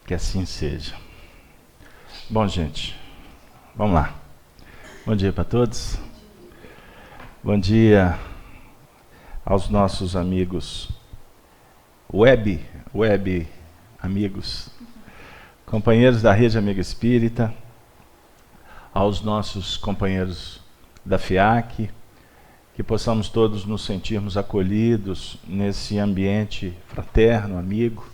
Que assim seja. Bom, gente, vamos lá. Bom dia para todos. Bom dia aos nossos amigos web amigos, companheiros da Rede Amiga Espírita, aos nossos companheiros da FIAC, que possamos todos nos sentirmos acolhidos nesse ambiente fraterno, amigo,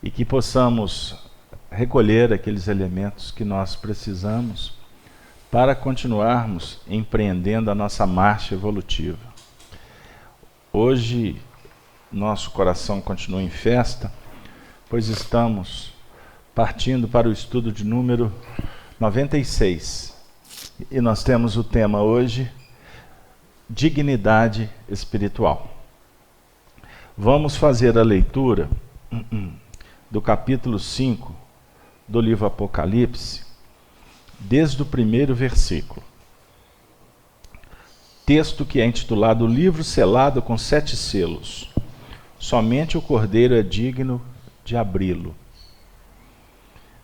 e que possamos recolher aqueles elementos que nós precisamos para continuarmos empreendendo a nossa marcha evolutiva. Hoje, nosso coração continua em festa, pois estamos partindo para o estudo de número 96. E nós temos o tema hoje, dignidade espiritual. Vamos fazer a leitura do capítulo 5 do livro Apocalipse, desde o primeiro versículo. Texto que é intitulado O Livro Selado com 7 selos. Somente o Cordeiro é digno de abri-lo.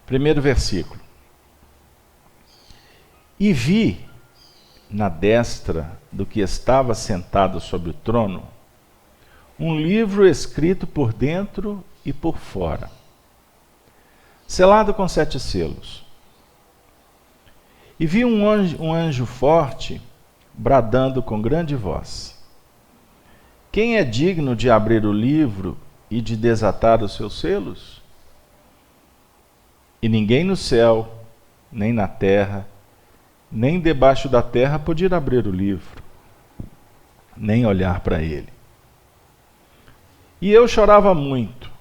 Primeiro versículo. E vi, na destra do que estava sentado sobre o trono, um livro escrito por dentro e por fora, selado com 7 selos. E vi um anjo forte, bradando com grande voz: Quem é digno de abrir o livro e de desatar os seus selos? E ninguém no céu, nem na terra, nem debaixo da terra podia abrir o livro, nem olhar para ele. E eu chorava muito,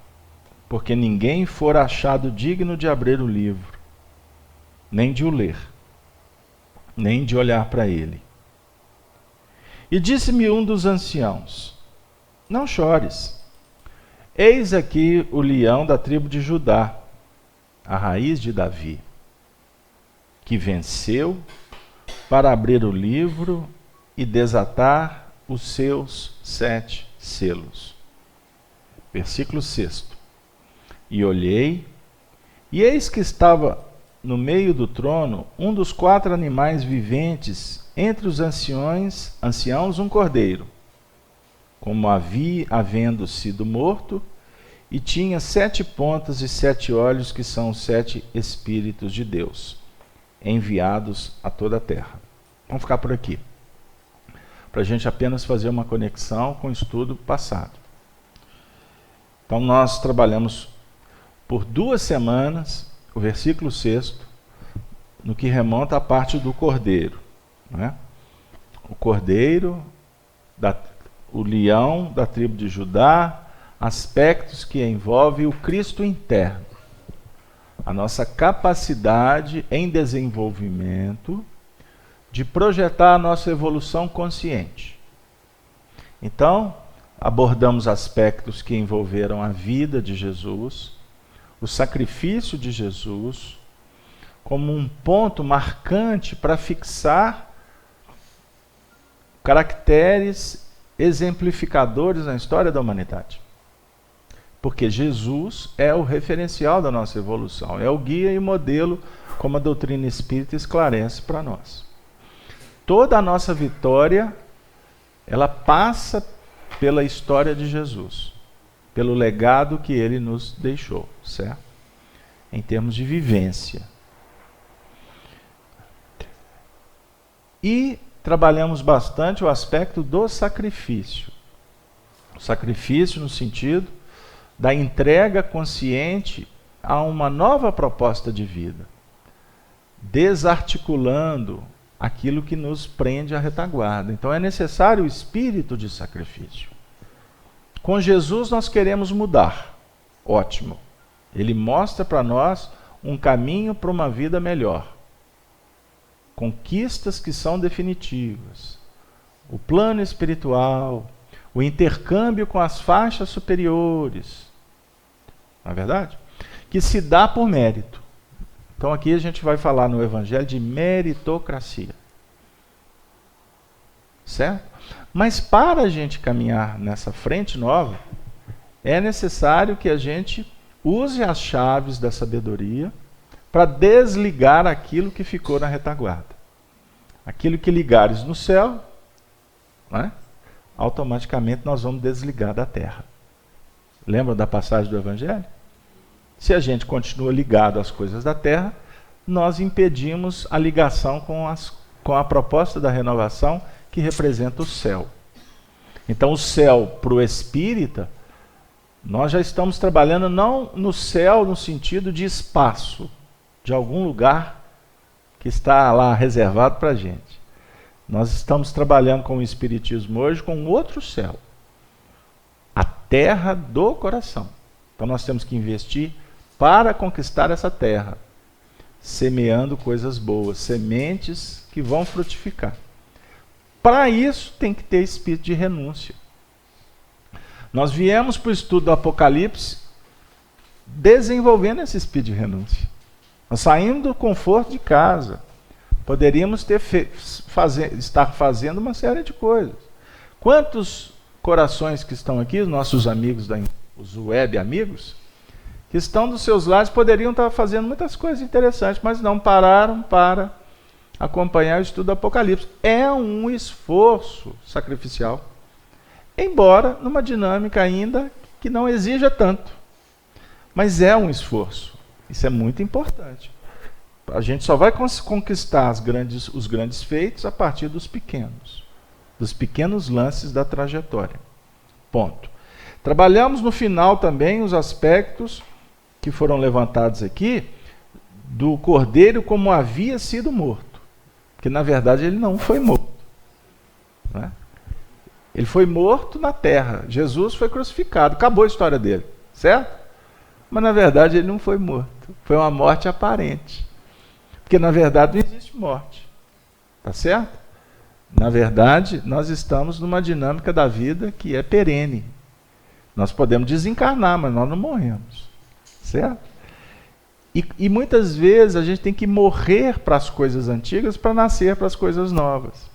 porque ninguém fora achado digno de abrir o livro, nem de o ler, nem de olhar para ele. E disse-me um dos anciãos: Não chores. Eis aqui o leão da tribo de Judá, a raiz de Davi, que venceu para abrir o livro e desatar os seus 7 selos. Versículo 6. E olhei, e eis que estava no meio do trono um dos 4 animais viventes, entre os anciãos um cordeiro, como havendo sido morto, e tinha 7 pontas e 7 olhos, que são os 7 Espíritos de Deus, enviados a toda a terra. Vamos ficar por aqui, para a gente apenas fazer uma conexão com o estudo passado. Então nós trabalhamos por 2 semanas o versículo 6, no que remonta à parte do cordeiro, né? O cordeiro, o leão da tribo de Judá, aspectos que envolvem o Cristo interno, a nossa capacidade em desenvolvimento de projetar a nossa evolução consciente. Então, abordamos aspectos que envolveram a vida de Jesus, o sacrifício de Jesus, como um ponto marcante para fixar caracteres exemplificadores na história da humanidade. Porque Jesus é o referencial da nossa evolução, é o guia e modelo, como a doutrina espírita esclarece para nós. Toda a nossa vitória, ela passa pela história de Jesus, pelo legado que ele nos deixou, certo? Em termos de vivência. E trabalhamos bastante o aspecto do sacrifício. O sacrifício no sentido da entrega consciente a uma nova proposta de vida, desarticulando aquilo que nos prende à retaguarda. Então é necessário o espírito de sacrifício. Com Jesus nós queremos mudar. Ótimo. Ele mostra para nós um caminho para uma vida melhor. Conquistas que são definitivas. O plano espiritual, o intercâmbio com as faixas superiores. Não é verdade? Que se dá por mérito. Então aqui a gente vai falar no Evangelho de meritocracia. Certo? Mas para a gente caminhar nessa frente nova, é necessário que a gente use as chaves da sabedoria para desligar aquilo que ficou na retaguarda. Aquilo que ligares no céu, né, automaticamente nós vamos desligar da terra. Lembra da passagem do Evangelho? Se a gente continua ligado às coisas da terra, nós impedimos a ligação com a proposta da renovação, que representa o céu. Então o céu para o espírita, nós já estamos trabalhando não no céu no sentido de espaço, de algum lugar que está lá reservado para a gente. Nós estamos trabalhando com o espiritismo hoje com outro céu, a terra do coração. Então nós temos que investir para conquistar essa terra, semeando coisas boas, sementes que vão frutificar. Para isso tem que ter espírito de renúncia. Nós viemos para o estudo do Apocalipse desenvolvendo esse espírito de renúncia. Nós saímos do conforto de casa. Poderíamos estar fazendo uma série de coisas. Quantos corações que estão aqui, os nossos amigos, os web amigos, que estão dos seus lares, poderiam estar fazendo muitas coisas interessantes, mas não pararam para acompanhar o estudo do Apocalipse. É um esforço sacrificial, embora numa dinâmica ainda que não exija tanto. Mas é um esforço. Isso é muito importante. A gente só vai conquistar os grandes feitos a partir dos pequenos lances da trajetória. Ponto. Trabalhamos no final também os aspectos que foram levantados aqui do cordeiro como havia sido morto. Porque na verdade ele não foi morto. Né? Ele foi morto na terra. Jesus foi crucificado. Acabou a história dele. Certo? Mas na verdade ele não foi morto. Foi uma morte aparente. Porque na verdade não existe morte. Tá certo? Na verdade, nós estamos numa dinâmica da vida que é perene. Nós podemos desencarnar, mas nós não morremos. Certo? E muitas vezes a gente tem que morrer para as coisas antigas para nascer para as coisas novas.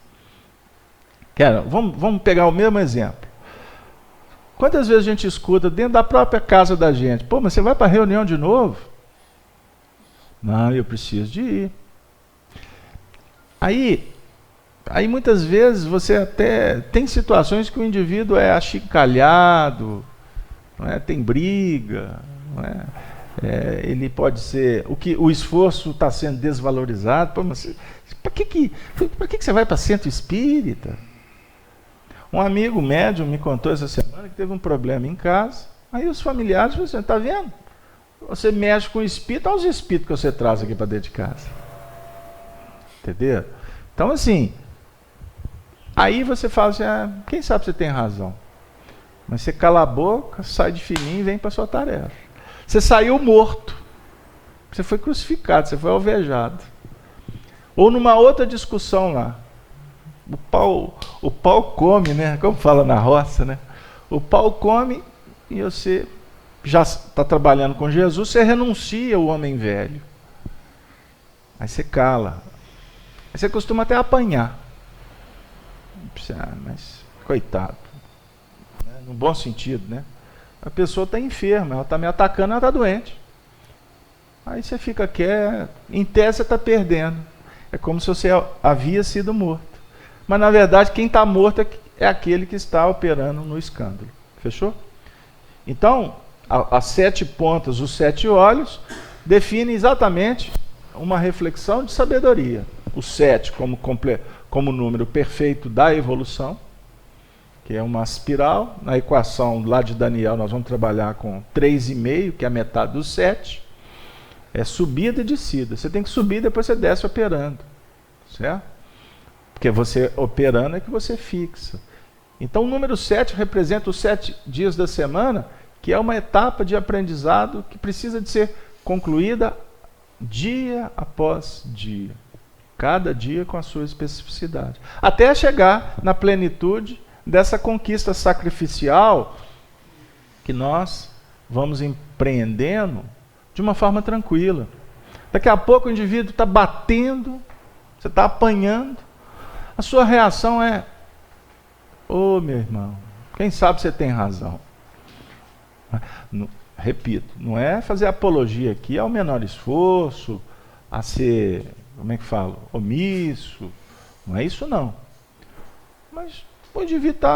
Vamos pegar o mesmo exemplo. Quantas vezes a gente escuta dentro da própria casa da gente: pô, mas você vai para a reunião de novo? Não, eu preciso de ir. Aí muitas vezes você até tem situações que o indivíduo é achincalhado, não é? Tem briga, não é? Ele pode ser, o esforço está sendo desvalorizado. Pô, mas para que você vai para centro espírita? Um amigo médium me contou essa semana que teve um problema em casa. Aí os familiares falaram assim: está vendo? Você mexe com o espírito, olha os espíritos que você traz aqui para dentro de casa. Entendeu? Então assim, aí você fala assim: quem sabe você tem razão. Mas você cala a boca, sai de fininho e vem para a sua tarefa. Você saiu morto. Você foi crucificado, você foi alvejado. Ou numa outra discussão lá. O pau come, né? Como fala na roça, né? O pau come e você já está trabalhando com Jesus, você renuncia ao homem velho. Aí você cala. Aí você costuma até apanhar. Mas coitado. No bom sentido, né? A pessoa está enferma, ela está me atacando, ela está doente. Aí você fica quieto, em tese você está perdendo. É como se você havia sido morto. Mas na verdade quem está morto é aquele que está operando no escândalo. Fechou? Então, as 7 pontas, os 7 olhos, definem exatamente uma reflexão de sabedoria. O 7 como número perfeito da evolução, que é uma espiral. Na equação lá de Daniel nós vamos trabalhar com 3,5, que é a metade do 7. É subida e descida. Você tem que subir, depois você desce operando. Certo? Porque você operando é que você fixa. Então o número 7 representa os 7 dias da semana, que é uma etapa de aprendizado que precisa de ser concluída dia após dia. Cada dia com a sua especificidade. Até chegar na plenitude dessa conquista sacrificial que nós vamos empreendendo de uma forma tranquila. Daqui a pouco o indivíduo está batendo, você está apanhando, a sua reação é: ô meu irmão, quem sabe você tem razão. Repito, não é fazer apologia aqui ao menor esforço, a ser, como é que falo, omisso, não é isso não. Mas o indivíduo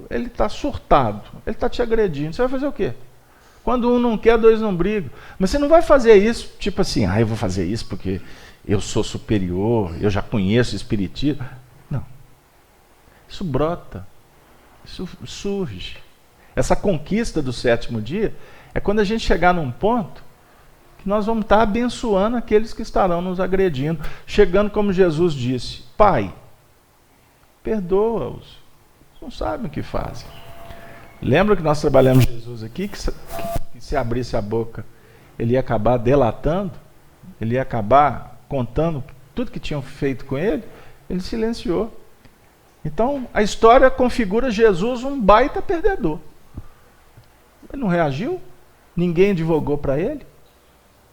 ele está surtado, ele está te agredindo, você vai fazer o quê? Quando um não quer, dois não brigam. Mas você não vai fazer isso, tipo assim, eu vou fazer isso porque eu sou superior, eu já conheço o espiritismo. Não. Isso brota, isso surge. Essa conquista do sétimo dia é quando a gente chegar num ponto que nós vamos estar abençoando aqueles que estarão nos agredindo, chegando como Jesus disse, Pai, perdoa-os, não sabem o que fazem. Lembra que nós trabalhamos Jesus aqui, que se abrisse a boca, ele ia acabar delatando, ele ia acabar contando tudo que tinham feito com ele, ele silenciou. Então, a história configura Jesus um baita perdedor. Ele não reagiu, ninguém advogou para ele,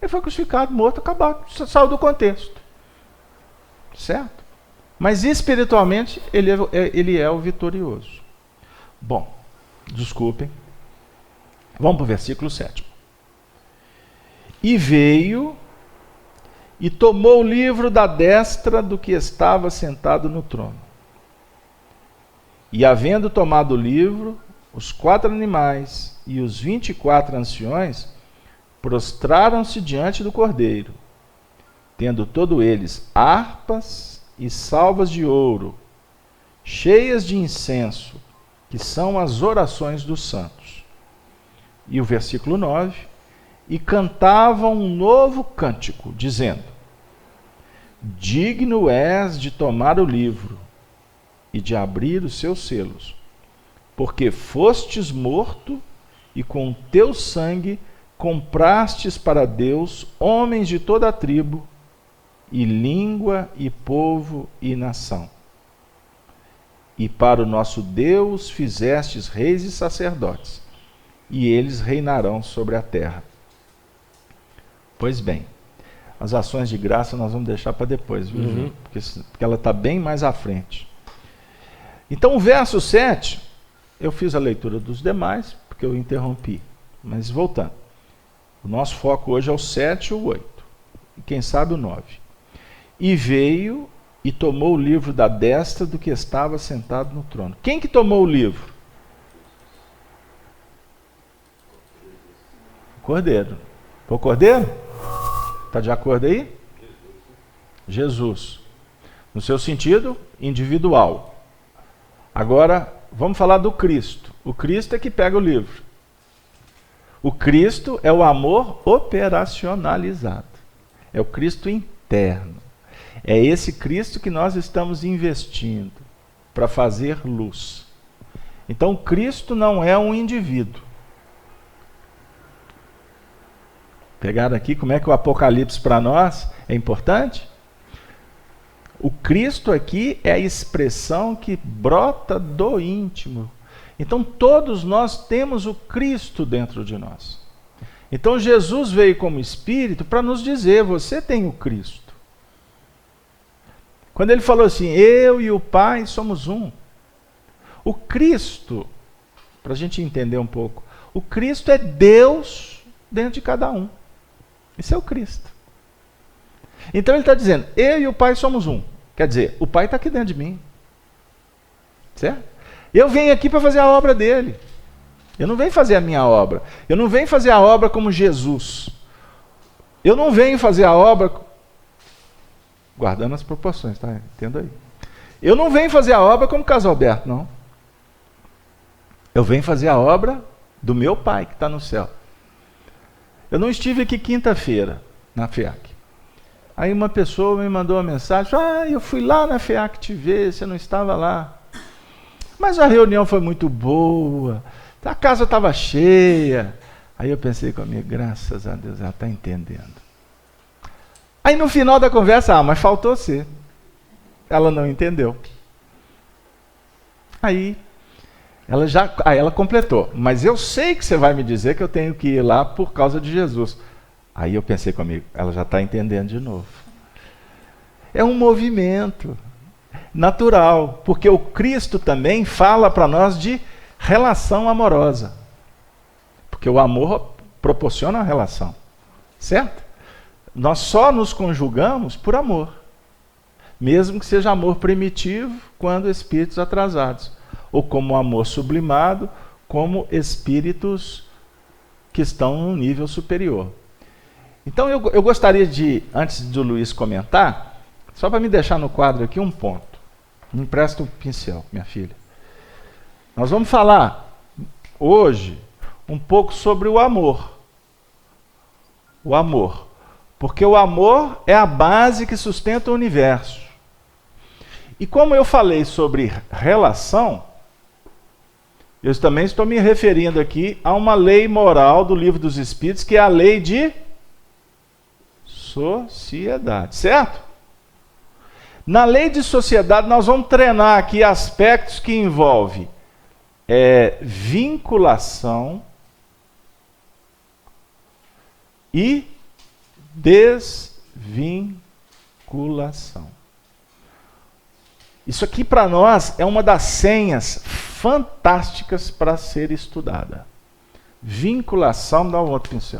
ele foi crucificado, morto, acabado, saiu do contexto. Certo? Mas espiritualmente, ele é o vitorioso. Bom, desculpem. Vamos para o versículo 7. E veio e tomou o livro da destra do que estava sentado no trono. E havendo tomado o livro, os 4 animais e os 24 anciões prostraram-se diante do Cordeiro, tendo todos eles harpas e salvas de ouro, cheias de incenso, que são as orações dos santos. E o versículo 9, e cantavam um novo cântico, dizendo, digno és de tomar o livro e de abrir os seus selos, porque fostes morto e com teu sangue comprastes para Deus homens de toda a tribo, e língua, e povo, e nação. E para o nosso Deus fizestes reis e sacerdotes, e eles reinarão sobre a terra. Pois bem, as ações de graça nós vamos deixar para depois, viu? Porque ela está bem mais à frente. Então o verso 7, eu fiz a leitura dos demais, porque eu interrompi. Mas voltando, o nosso foco hoje é o 7 e o 8, e quem sabe o 9. E veio e tomou o livro da destra do que estava sentado no trono. Quem que tomou o livro? O Cordeiro. Foi o Cordeiro? Está de acordo aí? Jesus. No seu sentido individual. Agora, vamos falar do Cristo. O Cristo é que pega o livro. O Cristo é o amor operacionalizado. É o Cristo interno. É esse Cristo que nós estamos investindo para fazer luz. Então, Cristo não é um indivíduo. Pegaram aqui como é que o Apocalipse para nós é importante? O Cristo aqui é a expressão que brota do íntimo. Então, todos nós temos o Cristo dentro de nós. Então, Jesus veio como Espírito para nos dizer, você tem o Cristo. Quando ele falou assim, eu e o Pai somos um. O Cristo, para a gente entender um pouco, o Cristo é Deus dentro de cada um. Esse é o Cristo. Então ele está dizendo, eu e o Pai somos um. Quer dizer, o Pai está aqui dentro de mim. Certo? Eu venho aqui para fazer a obra dele. Eu não venho fazer a minha obra. Eu não venho fazer a obra como Jesus. Eu não venho fazer a obra... guardando as proporções, tá? Entenda aí. Eu não venho fazer a obra como Casalberto, não. Eu venho fazer a obra do meu Pai que está no céu. Eu não estive aqui quinta-feira, na FEAC. Aí uma pessoa me mandou uma mensagem, eu fui lá na FEAC te ver, você não estava lá. Mas a reunião foi muito boa, a casa estava cheia. Aí eu pensei comigo, graças a Deus, ela está entendendo. Aí no final da conversa, mas faltou você. Ela não entendeu. Aí ela completou. Mas eu sei que você vai me dizer que eu tenho que ir lá por causa de Jesus. Aí eu pensei comigo, ela já está entendendo de novo. É um movimento natural, porque o Cristo também fala para nós de relação amorosa. Porque o amor proporciona a relação, certo? Nós só nos conjugamos por amor, mesmo que seja amor primitivo, quando espíritos atrasados, ou como amor sublimado, como espíritos que estão num nível superior. Então eu gostaria de, antes do Luiz comentar, só para me deixar no quadro aqui um ponto. Me empresta o pincel, minha filha. Nós vamos falar hoje um pouco sobre o amor. O amor. Porque o amor é a base que sustenta o universo. E como eu falei sobre relação, eu também estou me referindo aqui a uma lei moral do Livro dos Espíritos, que é a lei de sociedade, certo? Na lei de sociedade, nós vamos treinar aqui aspectos que envolvem vinculação e desvinculação. Isso aqui para nós é uma das senhas fantásticas para ser estudada. Vinculação, dá um outro pincel.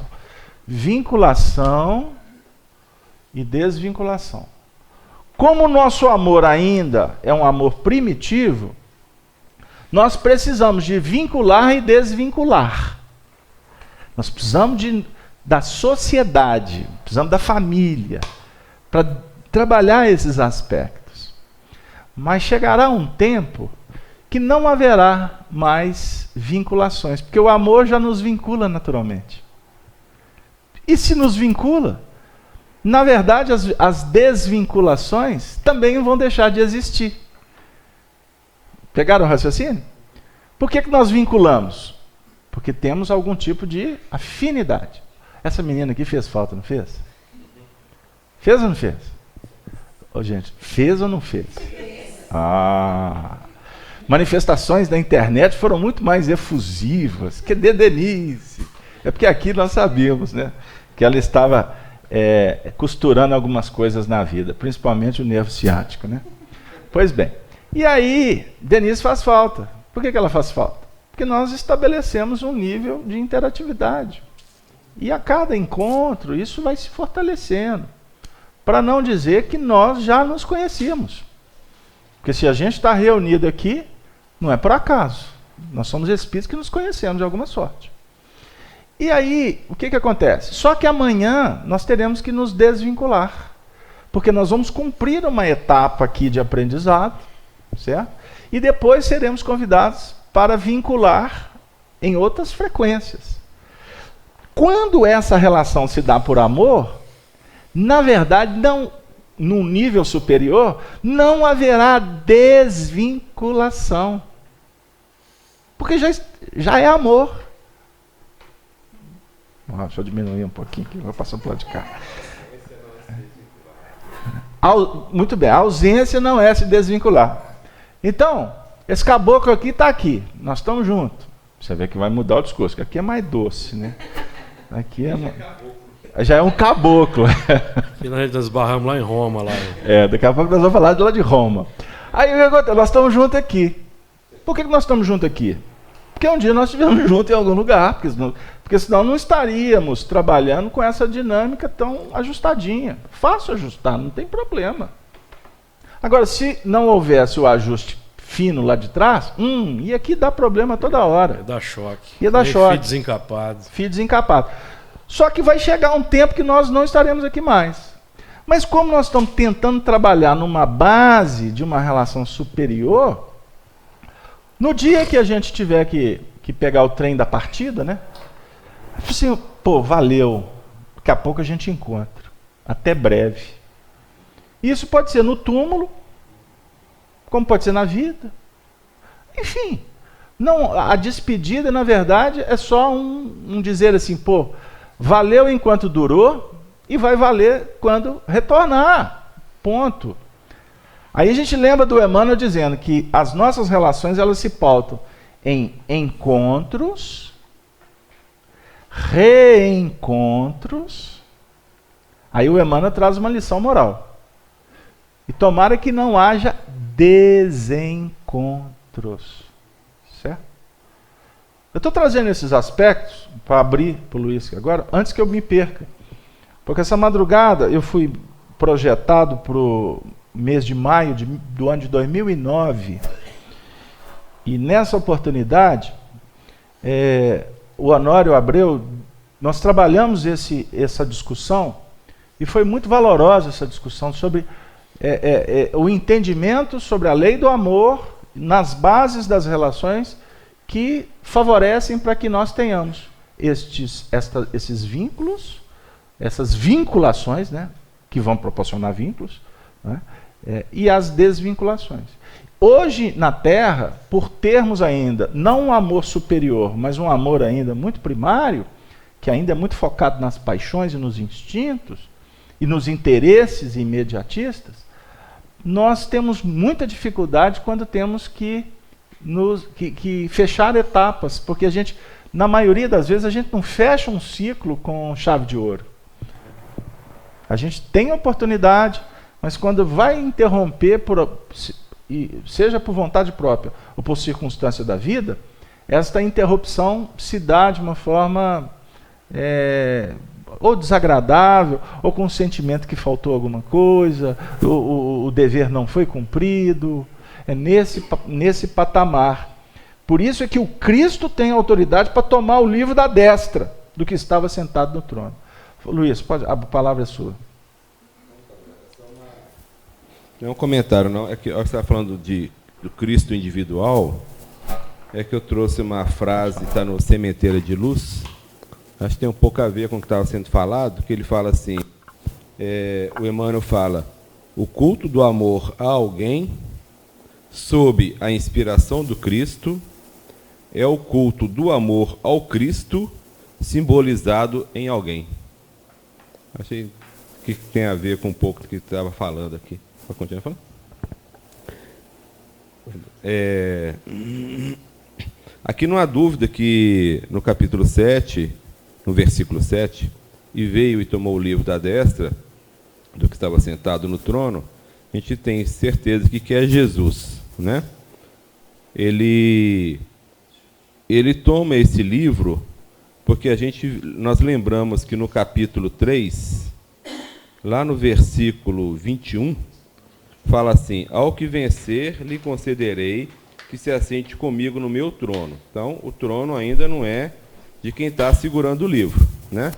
Vinculação e desvinculação. Como o nosso amor ainda é um amor primitivo, nós precisamos de vincular e desvincular. Nós precisamos da sociedade, precisamos da família, para trabalhar esses aspectos. Mas chegará um tempo que não haverá mais vinculações, porque o amor já nos vincula naturalmente. E se nos vincula, na verdade as desvinculações também vão deixar de existir. Pegaram o raciocínio? Por que nós vinculamos? Porque temos algum tipo de afinidade. Essa menina aqui fez falta, não fez? Fez ou não fez? Ô, gente, fez ou não fez? Manifestações da internet foram muito mais efusivas que de Denise. É porque aqui nós sabíamos, né, que ela estava costurando algumas coisas na vida, principalmente o nervo ciático, né? Pois bem, e aí Denise faz falta. Por que ela faz falta? Porque nós estabelecemos um nível de interatividade. E a cada encontro isso vai se fortalecendo. Para não dizer que nós já nos conhecíamos. Porque se a gente está reunido aqui, não é por acaso. Nós somos espíritos que nos conhecemos de alguma sorte. E aí, o que acontece? Só que amanhã nós teremos que nos desvincular. Porque nós vamos cumprir uma etapa aqui de aprendizado, certo? E depois seremos convidados para vincular em outras frequências. Quando essa relação se dá por amor, na verdade, não, num nível superior, não haverá desvinculação. Porque já é amor. Deixa eu diminuir um pouquinho aqui, vou passar para o lado de cá. Muito bem, a ausência não é se desvincular. Então, esse caboclo aqui está aqui, nós estamos juntos. Você vê que vai mudar o discurso, que aqui é mais doce, né? Aqui já é um caboclo. Aqui nós esbarramos lá em Roma. Lá. Daqui a pouco nós vamos falar de lá de Roma. Aí o que acontece? Nós estamos juntos aqui. Por que nós estamos juntos aqui? Porque um dia nós estivemos juntos em algum lugar, porque senão não estaríamos trabalhando com essa dinâmica tão ajustadinha. Fácil ajustar, não tem problema. Agora, se não houvesse o ajuste fino lá de trás, ia aqui dar problema toda hora. Ia dar choque. Ia dar choque. Fio desencapado. Fio desencapado. Só que vai chegar um tempo que nós não estaremos aqui mais. Mas como nós estamos tentando trabalhar numa base de uma relação superior, no dia que a gente tiver que pegar o trem da partida, né? Assim, valeu. Daqui a pouco a gente encontra. Até breve. Isso pode ser no túmulo, como pode ser na vida. Enfim, não, a despedida, na verdade, é só um dizer assim, valeu enquanto durou e vai valer quando retornar. Ponto. Aí a gente lembra do Emmanuel dizendo que as nossas relações elas se pautam em encontros, reencontros. Aí o Emmanuel traz uma lição moral. E tomara que não haja desencontros. Certo? Eu estou trazendo esses aspectos para abrir para o Luiz agora, antes que eu me perca. Porque essa madrugada eu fui projetado para o mês de maio do ano de 2009. E nessa oportunidade, o Honório Abreu, nós trabalhamos essa discussão, e foi muito valorosa essa discussão sobre o entendimento sobre a lei do amor nas bases das relações que favorecem para que nós tenhamos esses vínculos, essas vinculações, né, que vão proporcionar vínculos, né, e as desvinculações. Hoje, na Terra, por termos ainda, não um amor superior, mas um amor ainda muito primário, que ainda é muito focado nas paixões e nos instintos, e nos interesses imediatistas, nós temos muita dificuldade quando temos que fechar etapas, porque a gente, na maioria das vezes, a gente não fecha um ciclo com chave de ouro. A gente tem oportunidade, mas quando vai interromper, seja por vontade própria ou por circunstância da vida, esta interrupção se dá de uma forma ou desagradável, ou com o sentimento que faltou alguma coisa, o dever não foi cumprido. É nesse patamar. Por isso é que o Cristo tem autoridade para tomar o livro da destra do que estava sentado no trono. Luiz, a palavra é sua. Não é um comentário, não. É que você está falando do Cristo individual. É que eu trouxe uma frase, está no Sementeira de Luz. Acho que tem um pouco a ver com o que estava sendo falado, que ele fala assim, o Emmanuel fala, o culto do amor a alguém, sob a inspiração do Cristo, é o culto do amor ao Cristo, simbolizado em alguém. Achei que tem a ver com um pouco do que estava falando aqui. Pode continuar falando? Aqui não há dúvida que no capítulo 7, no versículo 7, e veio e tomou o livro da destra, do que estava sentado no trono, a gente tem certeza que é Jesus, né? Ele toma esse livro, porque nós lembramos que no capítulo 3, lá no versículo 21, fala assim, ao que vencer, lhe concederei que se assente comigo no meu trono. Então, o trono ainda não é de quem está segurando o livro, né?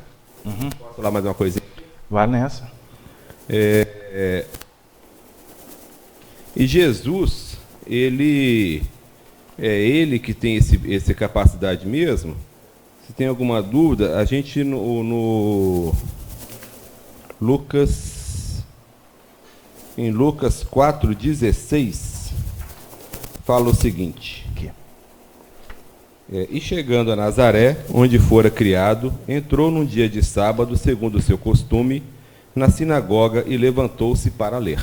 Uhum. Posso falar mais uma coisinha? Vai nessa. E Jesus, ele que tem essa capacidade mesmo. Se tem alguma dúvida, a gente no Lucas, em Lucas 4,16, fala o seguinte. E chegando a Nazaré, onde fora criado, entrou num dia de sábado, segundo o seu costume, na sinagoga e levantou-se para ler.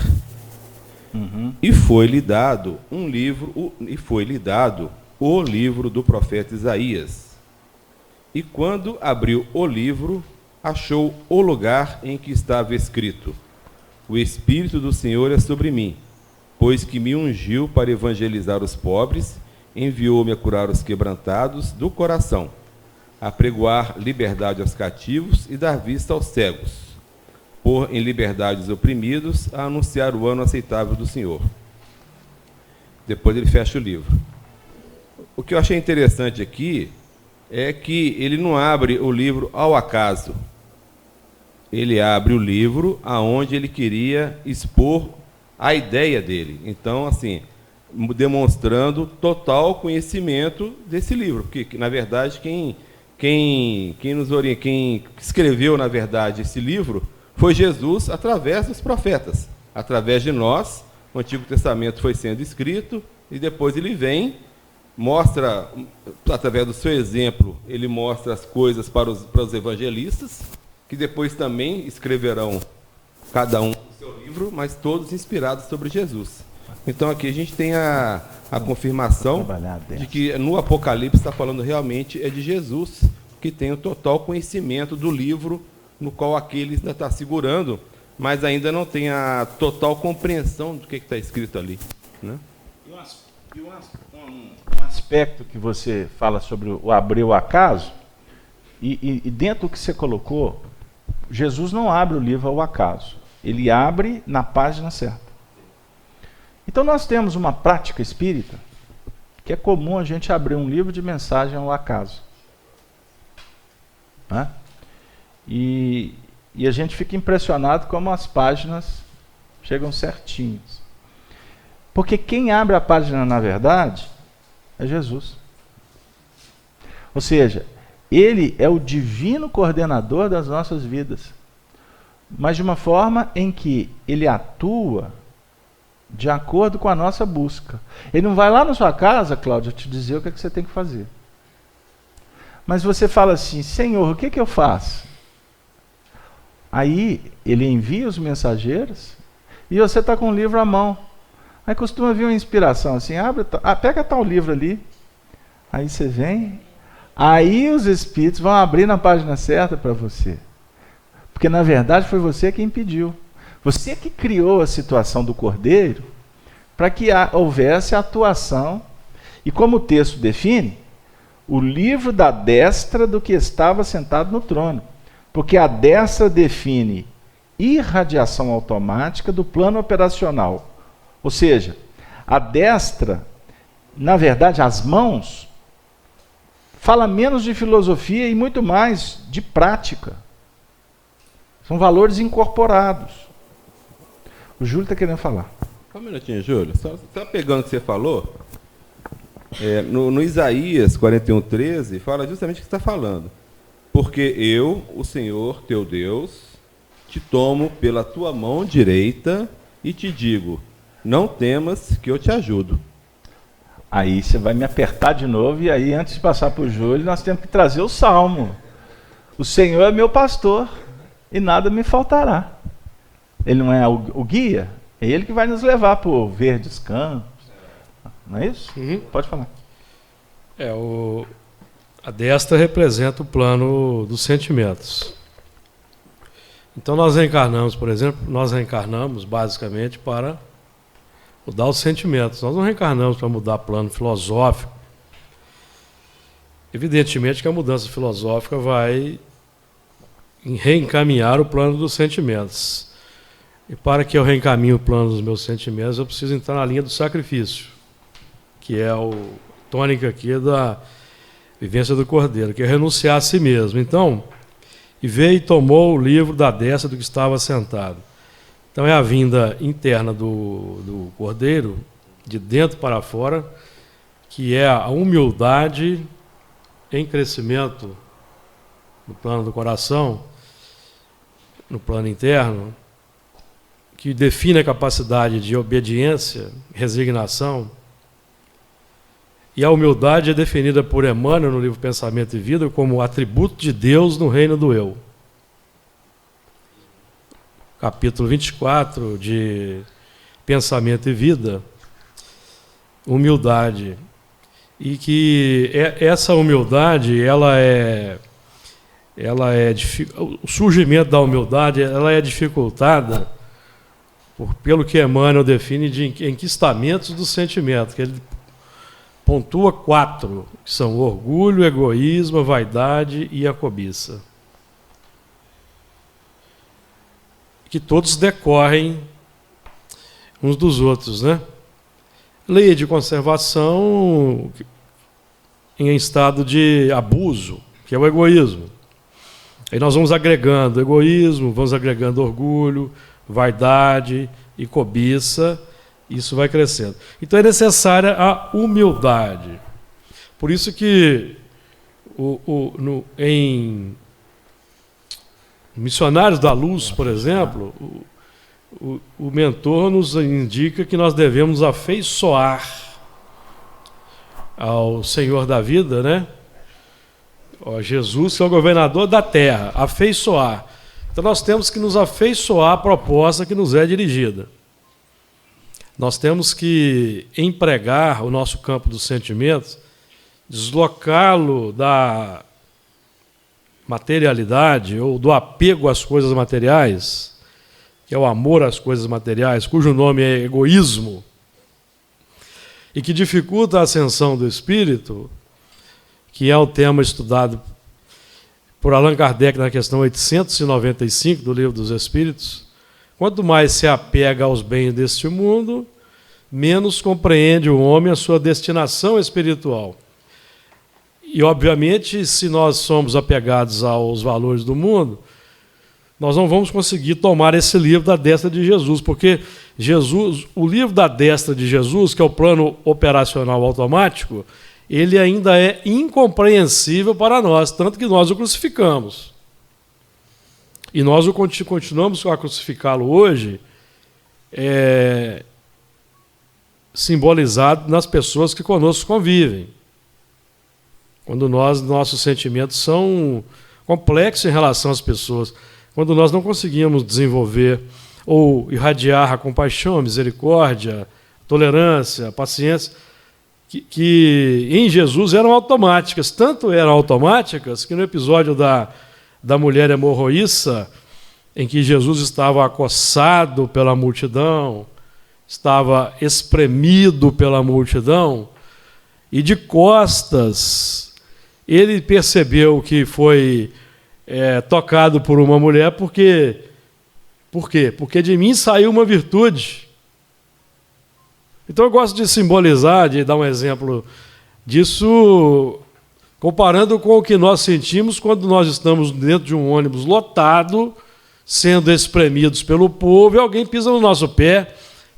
Uhum. E foi-lhe dado o livro do profeta Isaías. E quando abriu o livro, achou o lugar em que estava escrito: o Espírito do Senhor é sobre mim, pois que me ungiu para evangelizar os pobres, enviou-me a curar os quebrantados do coração, a pregoar liberdade aos cativos e dar vista aos cegos, pôr em liberdade os oprimidos, a anunciar o ano aceitável do Senhor. Depois ele fecha o livro. O que eu achei interessante aqui é que ele não abre o livro ao acaso. Ele abre o livro aonde ele queria expor a ideia dele. Então, assim, demonstrando total conhecimento desse livro, porque na verdade quem escreveu na verdade esse livro foi Jesus através dos profetas, através de nós. O Antigo Testamento foi sendo escrito e depois ele vem, mostra através do seu exemplo, ele mostra as coisas para os evangelistas, que depois também escreverão cada um o seu livro, mas todos inspirados sobre Jesus. Então aqui a gente tem a confirmação de que no Apocalipse está falando realmente de Jesus, que tem o total conhecimento do livro no qual aquele ainda está segurando, mas ainda não tem a total compreensão do que está escrito ali, né? Um aspecto aspecto que você fala sobre o abrir o acaso, e dentro do que você colocou, Jesus não abre o livro ao acaso. Ele abre na página certa. Então nós temos uma prática espírita que é comum a gente abrir um livro de mensagem ao acaso. Né? E a gente fica impressionado como as páginas chegam certinhas. Porque quem abre a página, na verdade, é Jesus. Ou seja, Ele é o divino coordenador das nossas vidas. Mas de uma forma em que Ele atua de acordo com a nossa busca. Ele não vai lá na sua casa, Cláudio, te dizer o que, é que você tem que fazer. Mas você fala assim, Senhor, o que, que eu faço? Aí Ele envia os mensageiros e você está com o livro à mão. Aí costuma vir uma inspiração assim, pega tal livro ali. Aí você vem, aí os Espíritos vão abrir na página certa para você. Porque na verdade foi você quem pediu. Você que criou a situação do Cordeiro para que houvesse atuação. E como o texto define, o livro da destra do que estava sentado no trono. Porque a destra define irradiação automática do plano operacional. Ou seja, a destra, na verdade, as mãos, fala menos de filosofia e muito mais de prática. São valores incorporados. O Júlio está querendo falar. Só um minutinho, Júlio. Só pegando o que você falou, no Isaías 41:13, fala justamente o que você está falando. Porque eu, o Senhor teu Deus, te tomo pela tua mão direita e te digo, não temas que eu te ajudo. Aí você vai me apertar de novo, e aí antes de passar para o Júlio, nós temos que trazer o Salmo. O Senhor é meu pastor e nada me faltará. Ele não é o guia? É Ele que vai nos levar por verdes campos. Não é isso? Uhum. Pode falar. A destra representa o plano dos sentimentos. Então nós reencarnamos, por exemplo, basicamente para mudar os sentimentos. Nós não reencarnamos para mudar plano filosófico. Evidentemente que a mudança filosófica vai reencaminhar o plano dos sentimentos. E para que eu reencaminhe o plano dos meus sentimentos, eu preciso entrar na linha do sacrifício, que é a tônica aqui da vivência do Cordeiro, que é renunciar a si mesmo. Então, e veio e tomou o livro da destra do que estava sentado. Então é a vinda interna do Cordeiro, de dentro para fora, que é a humildade em crescimento no plano do coração, no plano interno, que define a capacidade de obediência, resignação. E a humildade é definida por Emmanuel no livro Pensamento e Vida como atributo de Deus no reino do eu. Capítulo 24 de Pensamento e Vida, humildade. E que essa humildade, o surgimento da humildade, ela é dificultada pelo que Emmanuel define de enquistamentos do sentimento, que ele pontua 4, que são o orgulho, o egoísmo, a vaidade e a cobiça. Que todos decorrem uns dos outros, né? Lei de conservação em estado de abuso, que é o egoísmo. Aí nós vamos agregando egoísmo, vamos agregando orgulho, vaidade e cobiça, isso vai crescendo. Então é necessária a humildade. Por isso que em Missionários da Luz, por exemplo, o mentor nos indica que nós devemos afeiçoar ao Senhor da vida, né? Jesus, que é o governador da terra, afeiçoar. Então nós temos que nos afeiçoar à proposta que nos é dirigida. Nós temos que empregar o nosso campo dos sentimentos, deslocá-lo da materialidade ou do apego às coisas materiais, que é o amor às coisas materiais, cujo nome é egoísmo, e que dificulta a ascensão do espírito, que é o tema estudado por Allan Kardec na questão 895 do Livro dos Espíritos, quanto mais se apega aos bens deste mundo, menos compreende o homem a sua destinação espiritual. E, obviamente, se nós somos apegados aos valores do mundo, nós não vamos conseguir tomar esse livro da destra de Jesus, porque Jesus, o livro da destra de Jesus, que é o plano operacional automático, ele ainda é incompreensível para nós, tanto que nós o crucificamos. E nós continuamos a crucificá-lo hoje, simbolizado nas pessoas que conosco convivem. Quando nossos sentimentos são complexos em relação às pessoas, quando nós não conseguimos desenvolver ou irradiar a compaixão, a misericórdia, a tolerância, a paciência, que em Jesus eram automáticas. Tanto eram automáticas que no episódio da mulher hemorroíça, em que Jesus estava acossado pela multidão, estava espremido pela multidão, e de costas ele percebeu que foi tocado por uma mulher. Por quê? Porque de mim saiu uma virtude. Então eu gosto de simbolizar, de dar um exemplo disso, comparando com o que nós sentimos quando nós estamos dentro de um ônibus lotado, sendo espremidos pelo povo, e alguém pisa no nosso pé.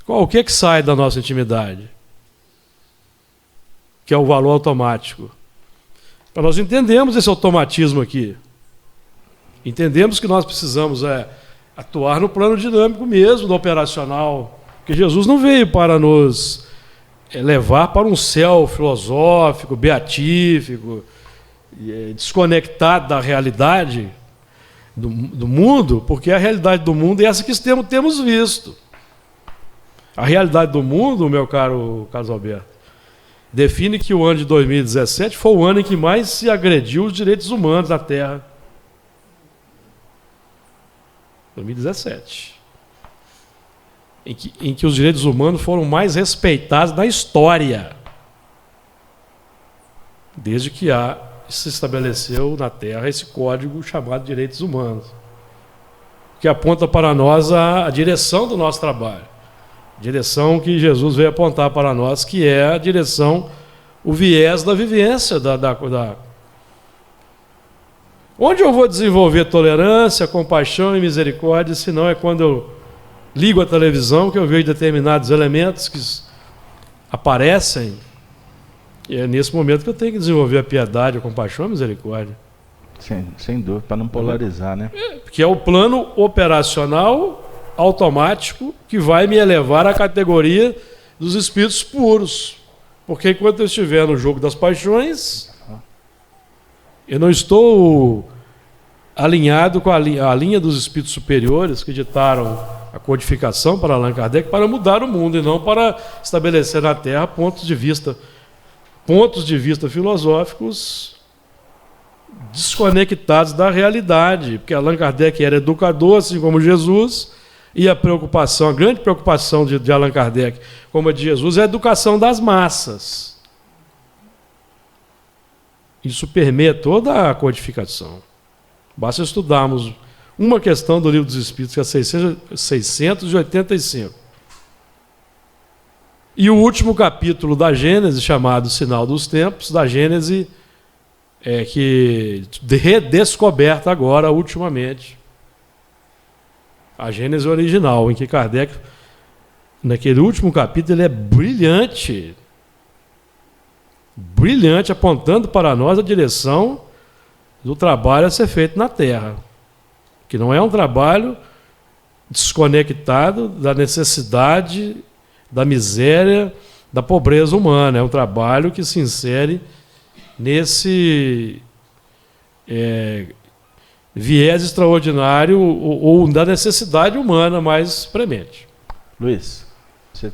O que sai da nossa intimidade? Que é o valor automático. Para nós entendermos esse automatismo aqui. Entendemos que nós precisamos atuar no plano dinâmico mesmo, no operacional. Porque Jesus não veio para nos levar para um céu filosófico, beatífico, desconectado da realidade do mundo, porque a realidade do mundo é essa que temos visto. A realidade do mundo, meu caro Carlos Alberto, define que o ano de 2017 foi o ano em que mais se agrediu os direitos humanos na Terra. 2017. Em que os direitos humanos foram mais respeitados na história, desde que se estabeleceu na Terra esse código chamado Direitos Humanos, que aponta para nós a direção do nosso trabalho, direção que Jesus veio apontar para nós, que é a direção, o viés da vivência, Onde eu vou desenvolver tolerância, compaixão e misericórdia, se não é quando eu ligo a televisão, que eu vejo determinados elementos que aparecem, e é nesse momento que eu tenho que desenvolver a piedade, a compaixão e a misericórdia. Sem dúvida, para não polarizar, né? Que é o plano operacional automático que vai me elevar à categoria dos espíritos puros. Porque enquanto eu estiver no jogo das paixões, eu não estou alinhado com a linha dos espíritos superiores que ditaram a codificação para Allan Kardec para mudar o mundo e não para estabelecer na Terra pontos de vista filosóficos desconectados da realidade, porque Allan Kardec era educador, assim como Jesus, e a grande preocupação de Allan Kardec, como a de Jesus, é a educação das massas. Isso permeia toda a codificação. Basta estudarmos uma questão do Livro dos Espíritos, que é 685. E o último capítulo da Gênese, chamado Sinal dos Tempos, da Gênese, que redescoberta agora, ultimamente. A Gênese original, em que Kardec, naquele último capítulo, ele é brilhante, apontando para nós a direção do trabalho a ser feito na Terra, que não é um trabalho desconectado da necessidade, da miséria, da pobreza humana. É um trabalho que se insere nesse viés extraordinário ou da necessidade humana mais premente. Luiz, você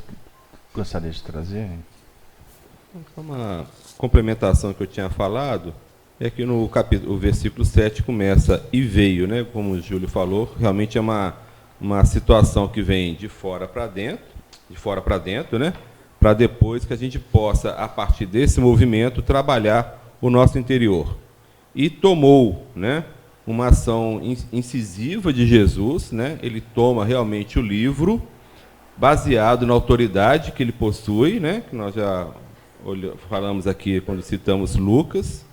gostaria de trazer? Uma complementação que eu tinha falado é que no capítulo, o versículo 7 começa "e veio", né? Como o Júlio falou, realmente é uma situação que vem de fora para dentro, né? para depois que a gente possa, a partir desse movimento, trabalhar o nosso interior. E tomou, né, uma ação incisiva de Jesus, né? Ele toma realmente o livro, baseado na autoridade que ele possui, né, que nós já falamos aqui quando citamos Lucas,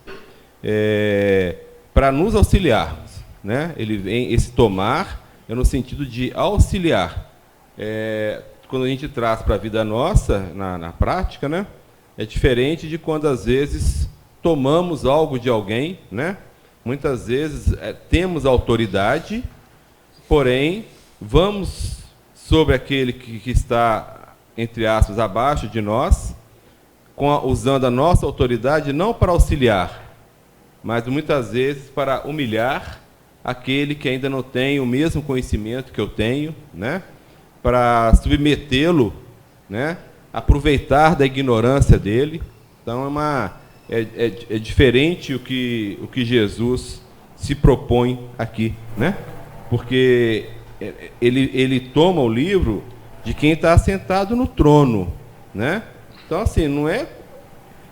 para nos auxiliarmos, né? Ele vem, esse tomar é no sentido de auxiliar. Quando a gente traz para a vida nossa, na prática, né, é diferente de quando às vezes tomamos algo de alguém, né? Muitas vezes temos autoridade, porém vamos sobre aquele que está, entre aspas, abaixo de nós, usando a nossa autoridade não para auxiliar, mas muitas vezes para humilhar aquele que ainda não tem o mesmo conhecimento que eu tenho, né? Para submetê-lo, né? Aproveitar da ignorância dele. Então é diferente o que Jesus se propõe aqui, né? Porque ele toma o livro de quem está sentado no trono, né? Então, assim, não é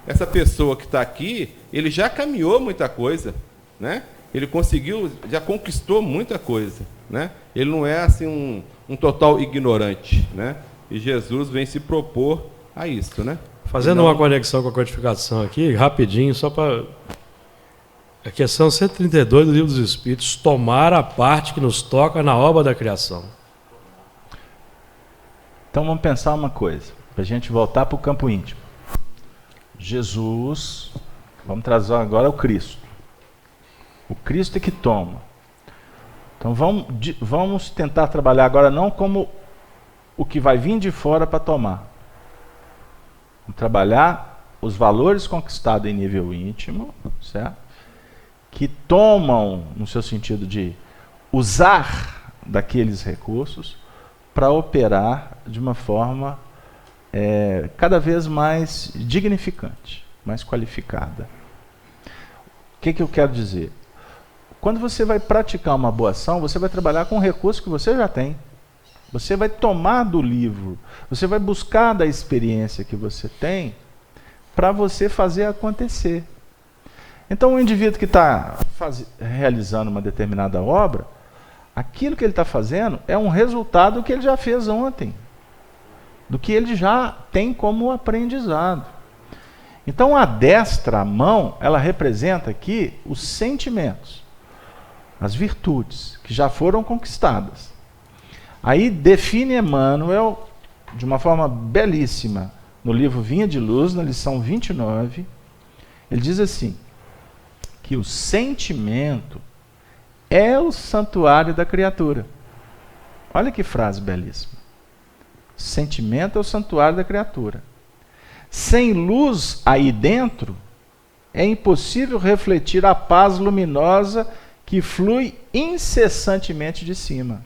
essa pessoa que está aqui, ele já caminhou muita coisa, né? Ele conseguiu, já conquistou muita coisa, né? Ele não é assim um total ignorante, né? E Jesus vem se propor a isso, né? Fazendo uma conexão com a codificação aqui, rapidinho, só para... A questão 132 do Livro dos Espíritos, tomar a parte que nos toca na obra da criação. Então vamos pensar uma coisa, para a gente voltar para o campo íntimo. Jesus, vamos trazer agora o Cristo. O Cristo é que toma. Então vamos tentar trabalhar agora não como o que vai vir de fora para tomar. Vamos trabalhar os valores conquistados em nível íntimo, certo? Que tomam, no seu sentido de usar daqueles recursos para operar de uma forma cada vez mais dignificante, mais qualificada. O que eu quero dizer? Quando você vai praticar uma boa ação, você vai trabalhar com o recurso que você já tem. Você vai tomar do livro, você vai buscar da experiência que você tem para você fazer acontecer. Então, o indivíduo que está realizando uma determinada obra, aquilo que ele está fazendo é um resultado do que ele já fez ontem, do que ele já tem como aprendizado. Então, a destra, a mão, ela representa aqui os sentimentos, as virtudes que já foram conquistadas. Aí define Emmanuel, de uma forma belíssima, no livro Vinha de Luz, na lição 29, ele diz assim, que o sentimento é o santuário da criatura. Olha que frase belíssima. Sentimento é o santuário da criatura. Sem luz aí dentro, é impossível refletir a paz luminosa que flui incessantemente de cima.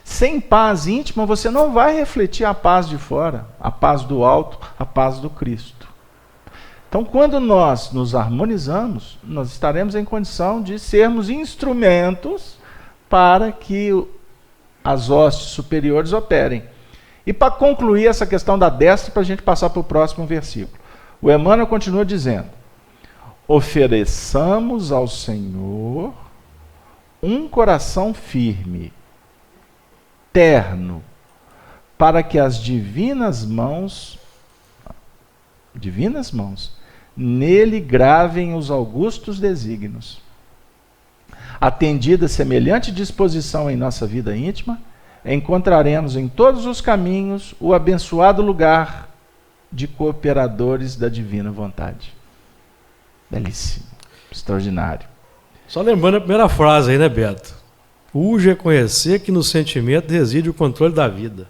Sem paz íntima, você não vai refletir a paz de fora, a paz do alto, a paz do Cristo. Então, quando nós nos harmonizamos, nós estaremos em condição de sermos instrumentos para que as hostes superiores operem. E para concluir essa questão da destra, para a gente passar para o próximo versículo. O Emmanuel continua dizendo, ofereçamos ao Senhor um coração firme, terno, para que as divinas mãos nele gravem os augustos desígnios. Atendida semelhante disposição em nossa vida íntima, encontraremos em todos os caminhos o abençoado lugar de cooperadores da divina vontade. Belíssimo, extraordinário. Só lembrando a primeira frase aí, né, Beto? Urge reconhecer que no sentimento reside o controle da vida.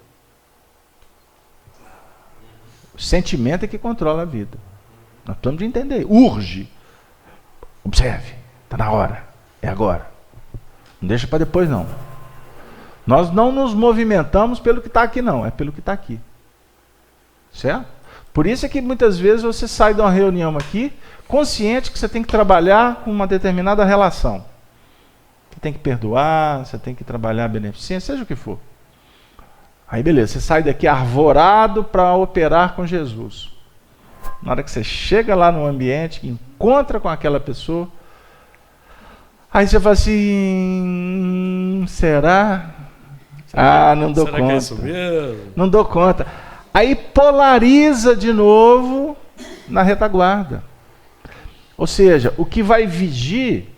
O sentimento é que controla a vida. Nós precisamos de entender. Urge. Observe. Está na hora. É agora. Não deixa para depois, não. Nós não nos movimentamos pelo que está aqui, não. É pelo que está aqui. Certo? Por isso é que muitas vezes você sai de uma reunião aqui, consciente que você tem que trabalhar com uma determinada relação. Você tem que perdoar, você tem que trabalhar a beneficência, seja o que for. Aí beleza, você sai daqui arvorado para operar com Jesus. Na hora que você chega lá no ambiente, encontra com aquela pessoa, aí você fala assim, será? Não dou conta. Que é isso mesmo? Não dou conta. Aí polariza de novo na retaguarda. Ou seja, o que vai vigir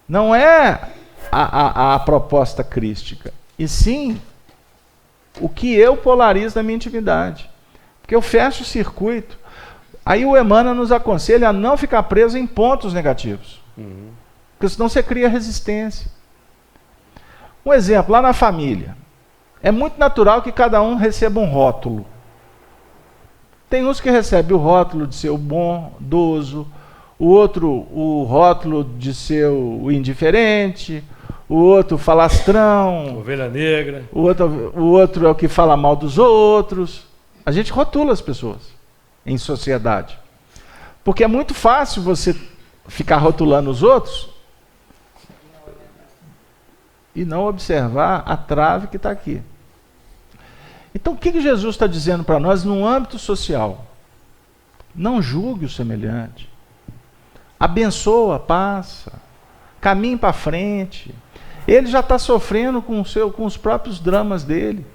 não é a proposta crística, e sim o que eu polarizo na minha intimidade. Porque eu fecho o circuito. Aí o Emmanuel nos aconselha a não ficar preso em pontos negativos. Porque senão você cria resistência. Um exemplo, lá na família. É muito natural que cada um receba um rótulo. Tem uns que recebem o rótulo de ser o bondoso, o outro o rótulo de ser o indiferente, o outro falastrão, ovelha negra. O outro é o que fala mal dos outros. A gente rotula as pessoas em sociedade. Porque é muito fácil você ficar rotulando os outros e não observar a trave que está aqui. Então o que Jesus está dizendo para nós no âmbito social? Não julgue o semelhante. Abençoa, passa. Caminhe para frente. Ele já está sofrendo com os próprios dramas dele.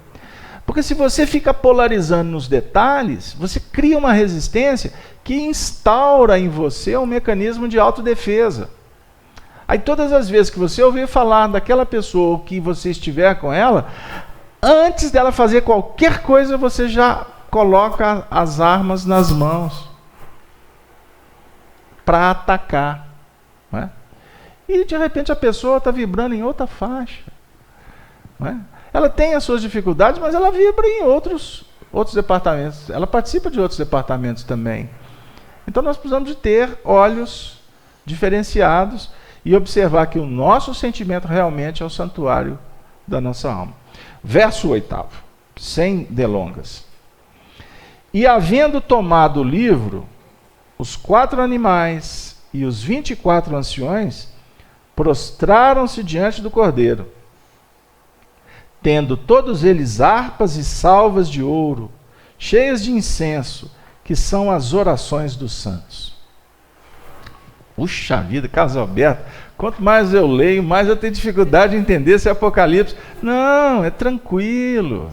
Porque se você fica polarizando nos detalhes, você cria uma resistência que instaura em você um mecanismo de autodefesa. Aí todas as vezes que você ouvir falar daquela pessoa que você estiver com ela, antes dela fazer qualquer coisa, você já coloca as armas nas mãos para atacar. Não é? E de repente a pessoa está vibrando em outra faixa. Não é? Ela tem as suas dificuldades, mas ela vibra em outros departamentos. Ela participa de outros departamentos também. Então nós precisamos de ter olhos diferenciados e observar que o nosso sentimento realmente é o santuário da nossa alma. Verso 8, sem delongas. E havendo tomado o livro, os 4 animais e os 24 anciões prostraram-se diante do Cordeiro, tendo todos eles harpas e salvas de ouro, cheias de incenso, que são as orações dos santos. Puxa vida, Carlos Alberto, quanto mais eu leio, mais eu tenho dificuldade de entender esse Apocalipse. Não, é tranquilo,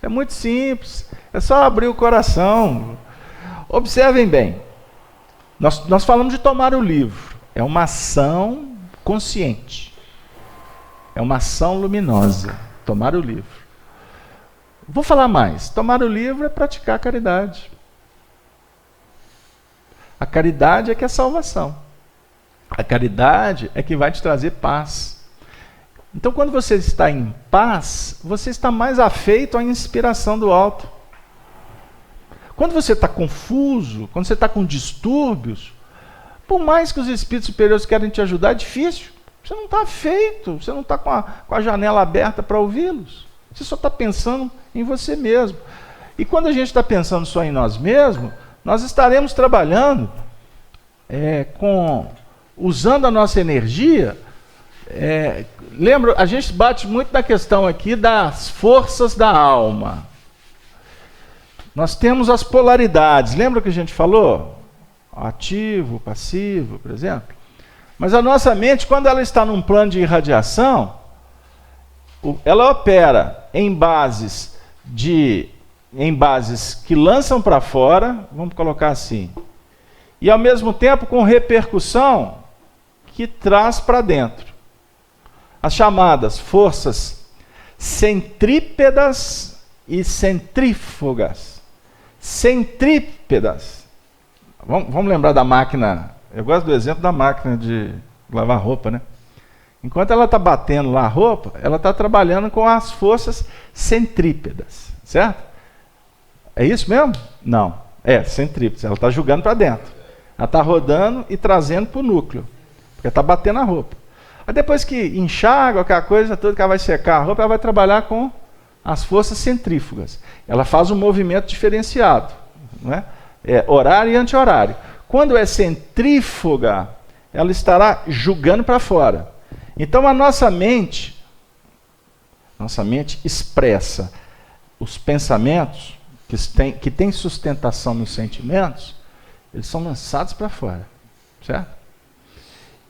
é muito simples, é só abrir o coração. Observem bem, nós falamos de tomar o livro, é uma ação consciente, é uma ação luminosa, tomar o livro. Vou falar mais, tomar o livro é praticar a caridade. A caridade é que é salvação. A caridade é que vai te trazer paz. Então, quando você está em paz, você está mais afeito à inspiração do alto. Quando você está confuso, quando você está com distúrbios, por mais que os espíritos superiores querem te ajudar, é difícil. Você não está afeito, você não está com a janela aberta para ouvi-los. Você só está pensando em você mesmo. E quando a gente está pensando só em nós mesmos, nós estaremos trabalhando usando a nossa energia. Lembra, a gente bate muito na questão aqui das forças da alma. Nós temos as polaridades. Lembra que a gente falou? Ativo, passivo, por exemplo. Mas a nossa mente, quando ela está num plano de irradiação, ela opera em bases que lançam para fora, vamos colocar assim, e ao mesmo tempo com repercussão que traz para dentro. As chamadas forças centrípedas e centrífugas. Centrípedas. Vamos lembrar da máquina. Eu gosto do exemplo da máquina de lavar roupa, né? Enquanto ela está batendo lá a roupa, ela está trabalhando com as forças centrípedas, certo? É isso mesmo? Não. É, centrípedas. Ela está jogando para dentro. Ela está rodando e trazendo para o núcleo, porque está batendo a roupa. Aí depois que enxágua aquela coisa toda, que ela vai secar a roupa, ela vai trabalhar com as forças centrífugas. Ela faz um movimento diferenciado, não é? Horário e anti-horário. Quando é centrífuga, ela estará jogando para fora. Então a nossa mente Nossa mente expressa os pensamentos que têm sustentação nos sentimentos, eles são lançados para fora, certo?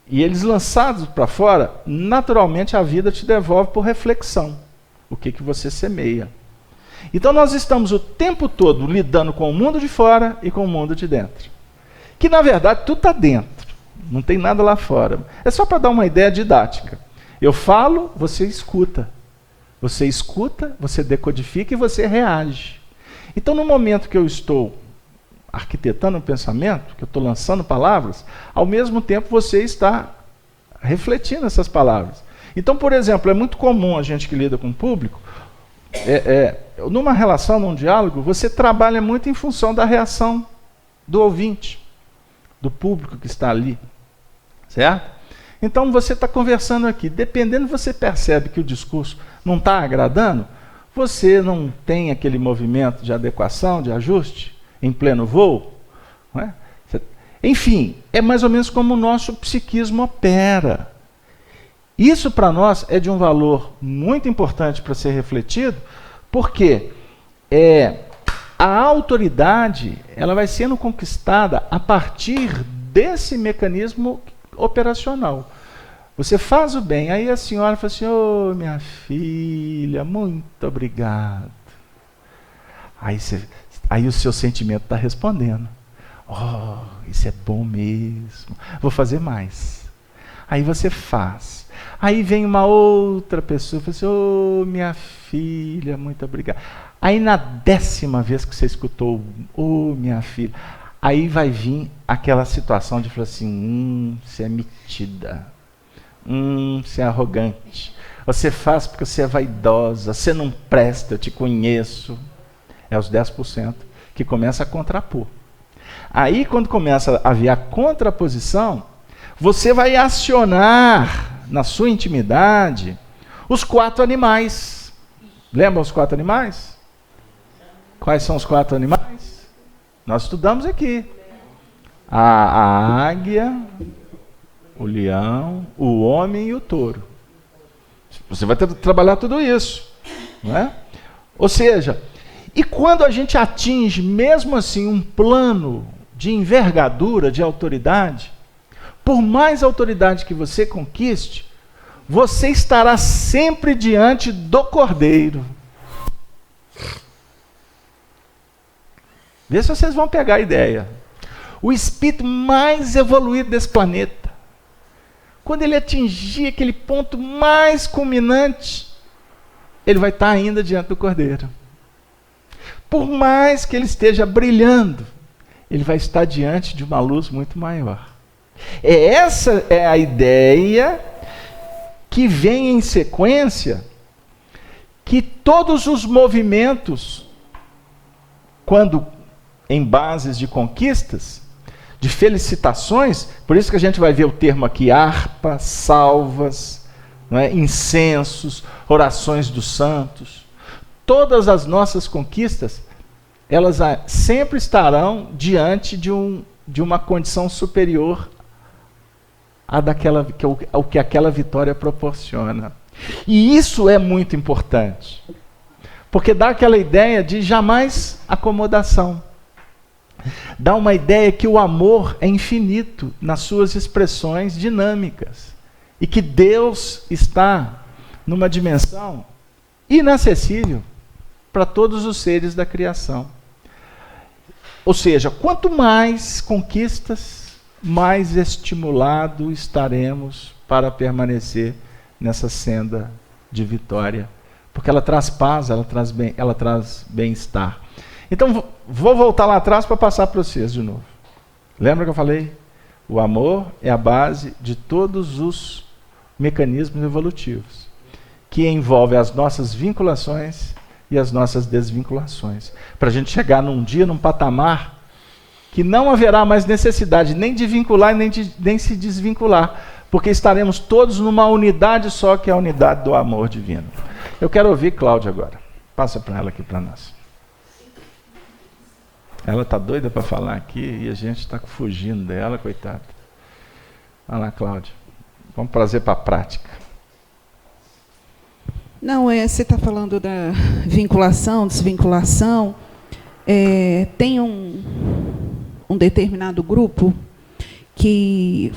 E eles lançados para fora, naturalmente a vida te devolve por reflexão, o que você semeia. Então nós estamos o tempo todo lidando com o mundo de fora e com o mundo de dentro. Que na verdade tudo está dentro, não tem nada lá fora. É só para dar uma ideia didática. Eu falo, você escuta. Você escuta, você decodifica e você reage. Então no momento que eu estou arquitetando um pensamento, que eu estou lançando palavras, ao mesmo tempo você está refletindo essas palavras. Então, por exemplo, é muito comum a gente que lida com o público, numa relação, num diálogo, você trabalha muito em função da reação do ouvinte, do público que está ali, certo? Então você está conversando aqui, dependendo, você percebe que o discurso não está agradando, você não tem aquele movimento de adequação, de ajuste, em pleno voo, não é? Enfim, é mais ou menos como o nosso psiquismo opera. Isso para nós é de um valor muito importante para ser refletido, porque a autoridade ela vai sendo conquistada a partir desse mecanismo operacional. Você faz o bem, aí a senhora fala assim, ô minha filha, muito obrigado. Aí o seu sentimento está respondendo. Oh, isso é bom mesmo. Vou fazer mais. Aí você faz. Aí vem uma outra pessoa e fala assim, ô minha filha, muito obrigado. Aí na 10ª vez que você escutou, ô minha filha, aí vai vir aquela situação de falar assim, você é metida. Você é arrogante. Você faz porque você é vaidosa. Você não presta, eu te conheço. É os 10% que começa a contrapor. Aí, quando começa a haver a contraposição, você vai acionar na sua intimidade os 4 animais. Lembra os 4 animais? Quais são os 4 animais? Nós estudamos aqui. A águia, o leão, o homem e o touro. Você vai ter que trabalhar tudo isso, não é? Ou seja, e quando a gente atinge mesmo assim um plano de envergadura, de autoridade, por mais autoridade que você conquiste, você estará sempre diante do Cordeiro. Vê se vocês vão pegar a ideia. O espírito mais evoluído desse planeta, quando ele atingir aquele ponto mais culminante, ele vai estar ainda diante do Cordeiro. Por mais que ele esteja brilhando, ele vai estar diante de uma luz muito maior. Essa é a ideia que vem em sequência, que todos os movimentos, quando em bases de conquistas, de felicitações, por isso que a gente vai ver o termo aqui, harpa, salvas, não é? Incensos, orações dos santos. Todas as nossas conquistas, elas sempre estarão diante de uma condição superior ao que aquela vitória proporciona. E isso é muito importante, porque dá aquela ideia de jamais acomodação. Dá uma ideia que o amor é infinito nas suas expressões dinâmicas e que Deus está numa dimensão inacessível para todos os seres da criação. Ou seja, quanto mais conquistas, mais estimulado estaremos para permanecer nessa senda de vitória, porque ela traz paz, ela traz bem-estar. Então, vou voltar lá atrás para passar para vocês de novo. Lembra que eu falei? O amor é a base de todos os mecanismos evolutivos, que envolve as nossas vinculações e as nossas desvinculações, para a gente chegar num dia, num patamar, que não haverá mais necessidade nem de vincular, nem se desvincular, porque estaremos todos numa unidade só, que é a unidade do amor divino. Eu quero ouvir Cláudia agora. Passa para ela aqui para nós. Ela está doida para falar aqui e a gente está fugindo dela, coitada. Vai lá, Cláudia. Vamos trazer para a prática. Não, você está falando da vinculação, desvinculação. Tem um determinado grupo que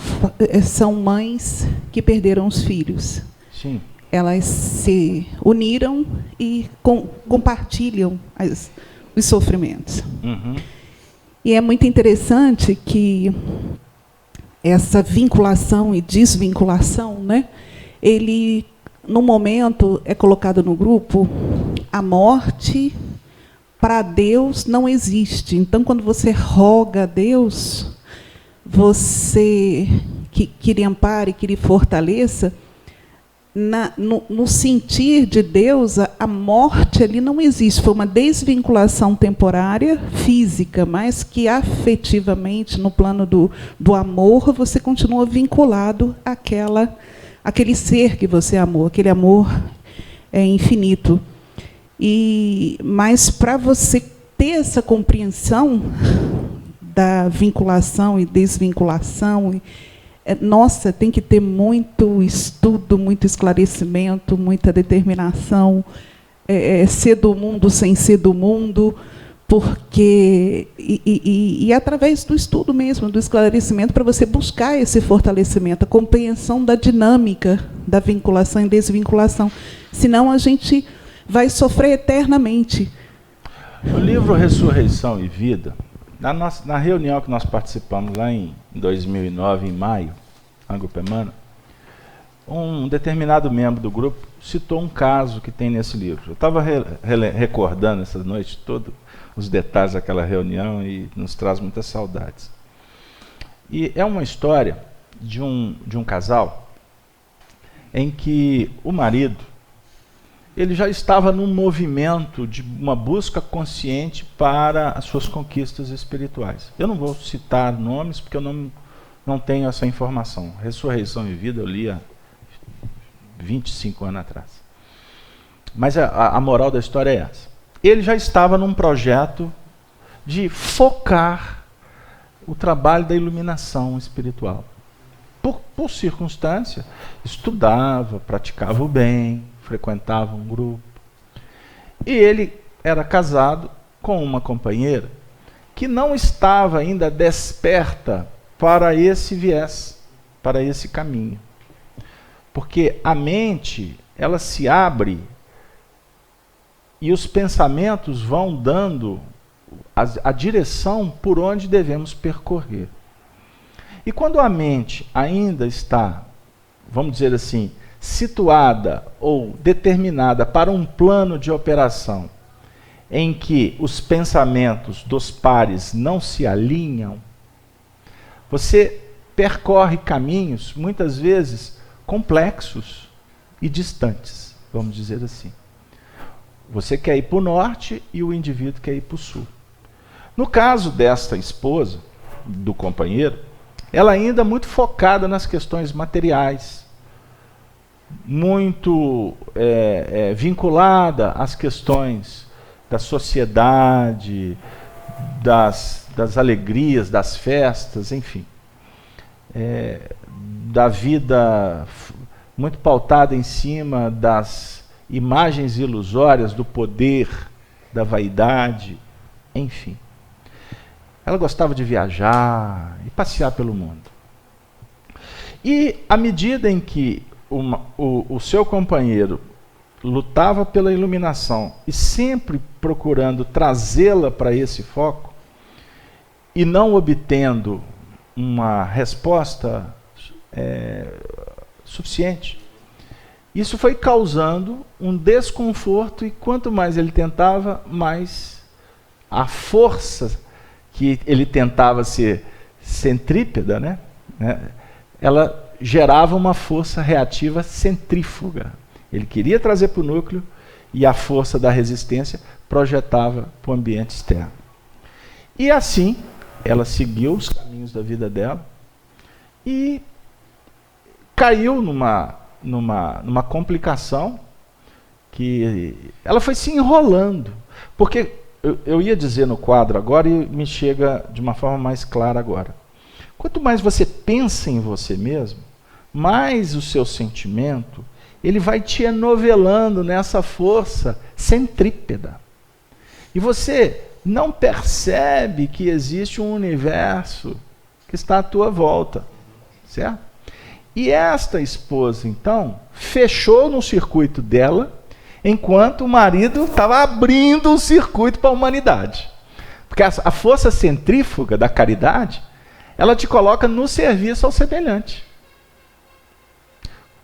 são mães que perderam os filhos. Sim. Elas se uniram e compartilham os sofrimentos. Uhum. E é muito interessante que essa vinculação e desvinculação, né, ele, no momento, é colocado no grupo, a morte para Deus não existe. Então, quando você roga a Deus, você que lhe ampare, que lhe fortaleça, no sentir de Deus, a morte ali não existe. Foi uma desvinculação temporária, física, mas que afetivamente, no plano do amor, você continua vinculado àquele ser que você amou. Aquele amor é infinito. Mas para você ter essa compreensão da vinculação e desvinculação, nossa, tem que ter muito estudo, muito esclarecimento, muita determinação, ser do mundo sem ser do mundo, porque e através do estudo mesmo, do esclarecimento, para você buscar esse fortalecimento, a compreensão da dinâmica da vinculação e desvinculação. Senão a gente vai sofrer eternamente. O livro Ressurreição e Vida, na reunião que nós participamos lá em 2009, em maio, na Grupo Emmanuel, um determinado membro do grupo citou um caso que tem nesse livro. Eu estava recordando essa noite todos os detalhes daquela reunião e nos traz muitas saudades. E é uma história de um casal em que o marido ele já estava num movimento de uma busca consciente para as suas conquistas espirituais. Eu não vou citar nomes, porque eu não tenho essa informação. Ressurreição e Vida eu li há 25 anos atrás. Mas a moral da história é essa. Ele já estava num projeto de focar o trabalho da iluminação espiritual. Por circunstância, estudava, praticava o bem, frequentava um grupo. E ele era casado com uma companheira que não estava ainda desperta para esse viés, para esse caminho. Porque a mente, ela se abre e os pensamentos vão dando a direção por onde devemos percorrer. E quando a mente ainda está, vamos dizer assim, situada ou determinada para um plano de operação em que os pensamentos dos pares não se alinham, você percorre caminhos, muitas vezes, complexos e distantes, vamos dizer assim. Você quer ir para o norte e o indivíduo quer ir para o sul. No caso desta esposa, do companheiro, ela ainda muito focada nas questões materiais, muito vinculada às questões da sociedade, das alegrias, das festas, enfim. Da vida muito pautada em cima das imagens ilusórias do poder, da vaidade, enfim. Ela gostava de viajar e passear pelo mundo. E à medida em que o seu companheiro lutava pela iluminação e sempre procurando trazê-la para esse foco e não obtendo uma resposta suficiente, isso foi causando um desconforto, e quanto mais ele tentava, mais a força que ele tentava ser centrípeta, né, ela gerava uma força reativa centrífuga. Ele queria trazer para o núcleo e a força da resistência projetava para o ambiente externo. E assim, ela seguiu os caminhos da vida dela e caiu numa complicação que ela foi se enrolando. Porque eu ia dizer no quadro agora e me chega de uma forma mais clara agora. Quanto mais você pensa em você mesmo, mais o seu sentimento ele vai te enovelando nessa força centrípeta. E você não percebe que existe um universo que está à tua volta, certo? E esta esposa, então, fechou no circuito dela, enquanto o marido estava abrindo um circuito para a humanidade. Porque a força centrífuga da caridade, ela te coloca no serviço ao semelhante.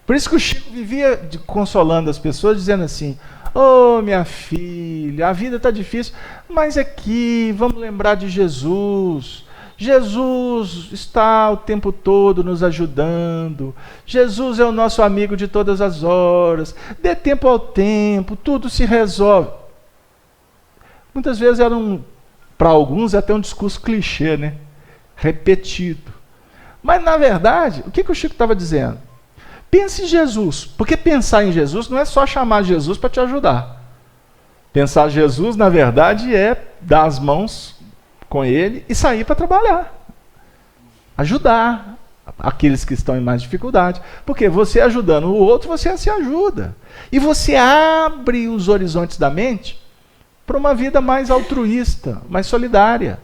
Por isso que o Chico vivia consolando as pessoas, dizendo assim: "Oh, minha filha, a vida está difícil, mas aqui, vamos lembrar de Jesus. Jesus está o tempo todo nos ajudando. Jesus é o nosso amigo de todas as horas. Dê tempo ao tempo, tudo se resolve." Muitas vezes para alguns, é até um discurso clichê, né? Repetido. Mas, na verdade, o que o Chico estava dizendo? Pense em Jesus, porque pensar em Jesus não é só chamar Jesus para te ajudar. Pensar em Jesus, na verdade, é dar as mãos com ele e sair para trabalhar. Ajudar aqueles que estão em mais dificuldade. Porque você ajudando o outro, você se ajuda. E você abre os horizontes da mente para uma vida mais altruísta, mais solidária.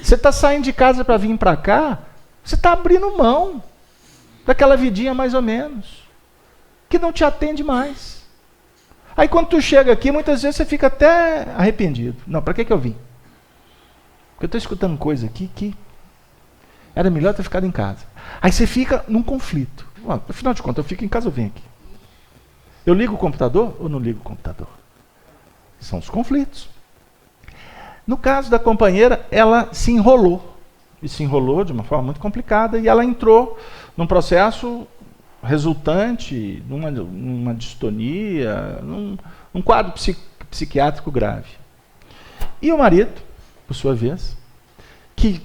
Você está saindo de casa para vir para cá, você está abrindo mão daquela vidinha mais ou menos, que não te atende mais. Aí quando tu chega aqui, muitas vezes você fica até arrependido. Não, para que eu vim? Porque eu estou escutando coisa aqui que era melhor ter ficado em casa. Aí você fica num conflito. Afinal de contas, eu fico em casa ou venho aqui? Eu ligo o computador ou não ligo o computador? São os conflitos. No caso da companheira, ela se enrolou. E se enrolou de uma forma muito complicada, e ela entrou num processo resultante numa distonia, num quadro psiquiátrico grave. E o marido, por sua vez, que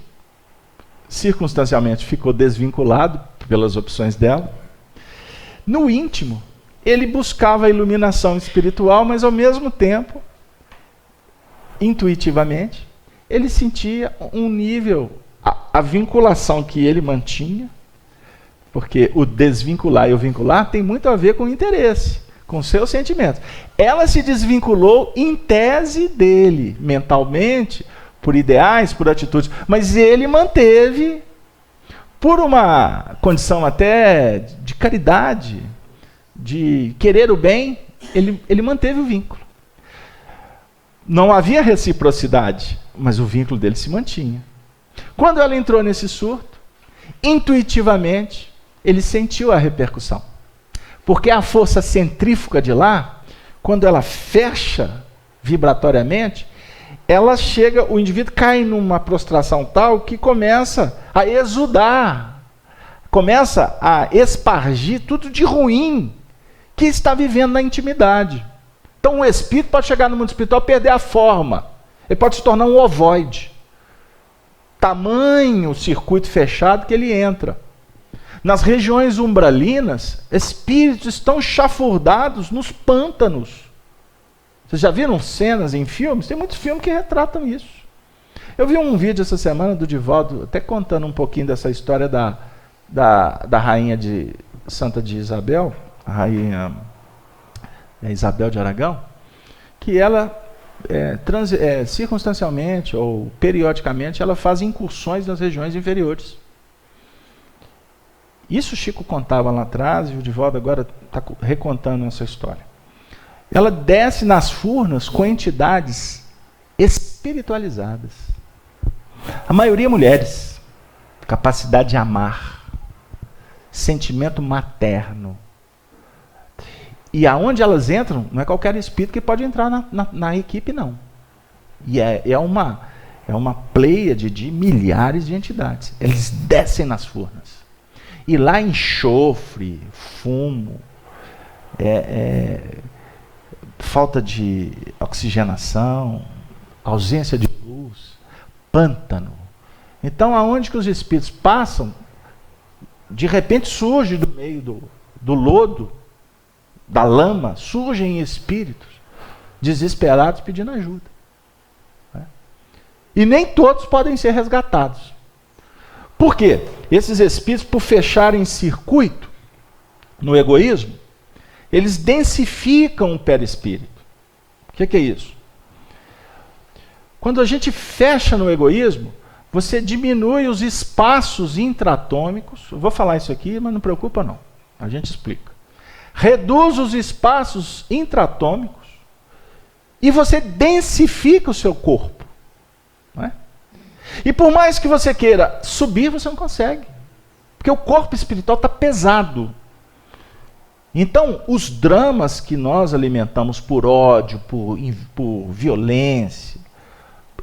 circunstancialmente ficou desvinculado pelas opções dela, no íntimo, ele buscava a iluminação espiritual, mas ao mesmo tempo, intuitivamente, ele sentia um nível, a vinculação que ele mantinha, porque o desvincular e o vincular tem muito a ver com o interesse, com seus sentimentos. Ela se desvinculou em tese dele, mentalmente, por ideais, por atitudes, mas ele manteve, por uma condição até de caridade, de querer o bem, ele manteve o vínculo. Não havia reciprocidade, mas o vínculo dele se mantinha. Quando ela entrou nesse surto, intuitivamente, ele sentiu a repercussão. Porque a força centrífuga de lá, quando ela fecha vibratoriamente, ela chega, o indivíduo cai numa prostração tal que começa a exudar, começa a espargir tudo de ruim que está vivendo na intimidade. Então o espírito pode chegar no mundo espiritual e perder a forma. Ele pode se tornar um ovoide. Tamanho circuito fechado que ele entra. Nas regiões umbralinas, espíritos estão chafurdados nos pântanos. Vocês já viram cenas em filmes? Tem muitos filmes que retratam isso. Eu vi um vídeo essa semana do Divaldo, até contando um pouquinho dessa história da rainha de Santa de Isabel, a rainha Isabel de Aragão, que ela, circunstancialmente ou periodicamente, ela faz incursões nas regiões inferiores. Isso o Chico contava lá atrás, e o Divaldo agora está recontando essa história. Ela desce nas furnas com entidades espiritualizadas. A maioria mulheres. Capacidade de amar. Sentimento materno. E aonde elas entram, não é qualquer espírito que pode entrar na equipe, não. E é uma pleiade de milhares de entidades. Eles descem nas furnas. E lá enxofre, fumo, falta de oxigenação, ausência de luz, pântano. Então, aonde que os espíritos passam, de repente surge do meio do lodo, da lama, surgem espíritos desesperados pedindo ajuda. E nem todos podem ser resgatados. Por quê? Esses espíritos, por fecharem circuito no egoísmo, Eles densificam o perispírito. O que é isso? Quando a gente fecha no egoísmo, você diminui os espaços intratômicos. Eu vou falar isso aqui, mas não preocupa não. A gente explica. Reduz os espaços intratômicos e você densifica o seu corpo. Não é? E por mais que você queira subir, você não consegue. Porque o corpo espiritual está pesado. Então, os dramas que nós alimentamos por ódio, por violência,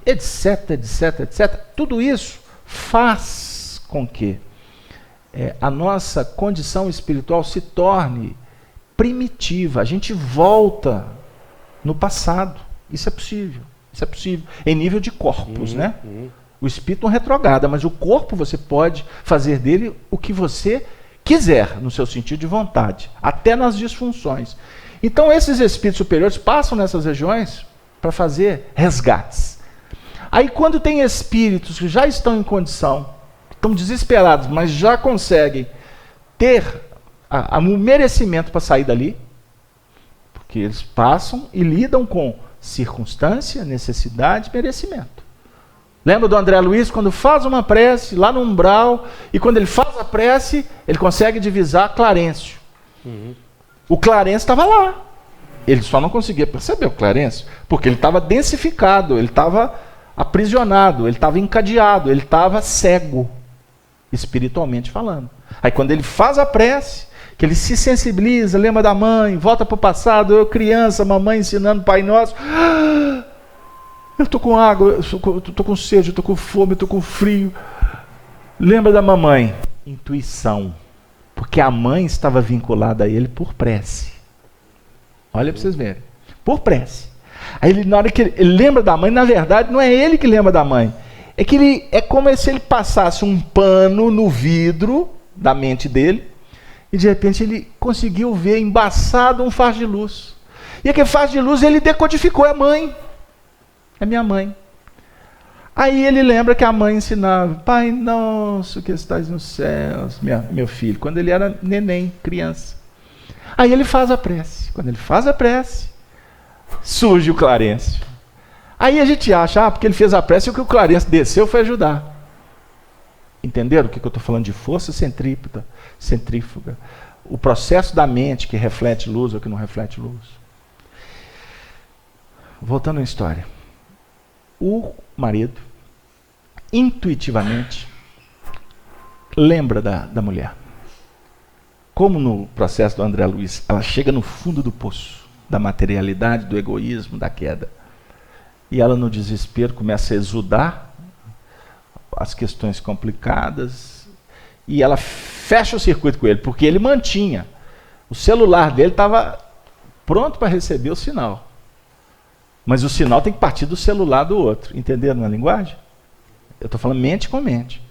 etc, etc, etc, tudo isso faz com que a nossa condição espiritual se torne primitiva. A gente volta no passado. Isso é possível. Isso é possível. Em nível de corpos, né? O espírito não retrograda, mas o corpo você pode fazer dele o que você quiser, no seu sentido de vontade, até nas disfunções. Então esses espíritos superiores passam nessas regiões para fazer resgates. Aí quando tem espíritos que já estão em condição, estão desesperados, mas já conseguem ter o merecimento para sair dali, porque eles passam e lidam com circunstância, necessidade, merecimento. Lembra do André Luiz, quando faz uma prece lá no umbral, e quando ele faz a prece, ele consegue divisar Clarencio. O Clarencio estava lá. Ele só não conseguia perceber o Clarencio, porque ele estava densificado, ele estava aprisionado, ele estava encadeado, ele estava cego, espiritualmente falando. Aí quando ele faz a prece, que ele se sensibiliza, lembra da mãe, volta para o passado, eu criança, mamãe ensinando Pai Nosso... Eu estou com água, eu estou com sede, eu estou com fome, eu estou com frio. Lembra da mamãe? Intuição. Porque a mãe estava vinculada a ele por prece. Olha para vocês verem. Por prece. Aí ele, na hora que ele lembra da mãe, na verdade não é ele que lembra da mãe. É que ele é como se ele passasse um pano no vidro da mente dele e de repente ele conseguiu ver embaçado um faz de luz. E aquele faz de luz ele decodificou, é mãe. É minha mãe. Aí ele lembra que a mãe ensinava, Pai nosso que estás nos céus, meu filho, quando ele era neném, criança. Aí ele faz a prece. Quando ele faz a prece, surge o Clarencio. Aí a gente acha, porque ele fez a prece, o que o Clarencio desceu foi ajudar. Entenderam o que eu estou falando de força centrífuga? O processo da mente que reflete luz ou que não reflete luz. Voltando à história. O marido, intuitivamente, lembra da mulher. Como no processo do André Luiz, ela chega no fundo do poço, da materialidade, do egoísmo, da queda. E ela, no desespero, começa a exudar as questões complicadas, e ela fecha o circuito com ele, porque ele mantinha. O celular dele estava pronto para receber o sinal. Mas o sinal tem que partir do celular do outro. Entenderam na linguagem? Eu estou falando mente com mente.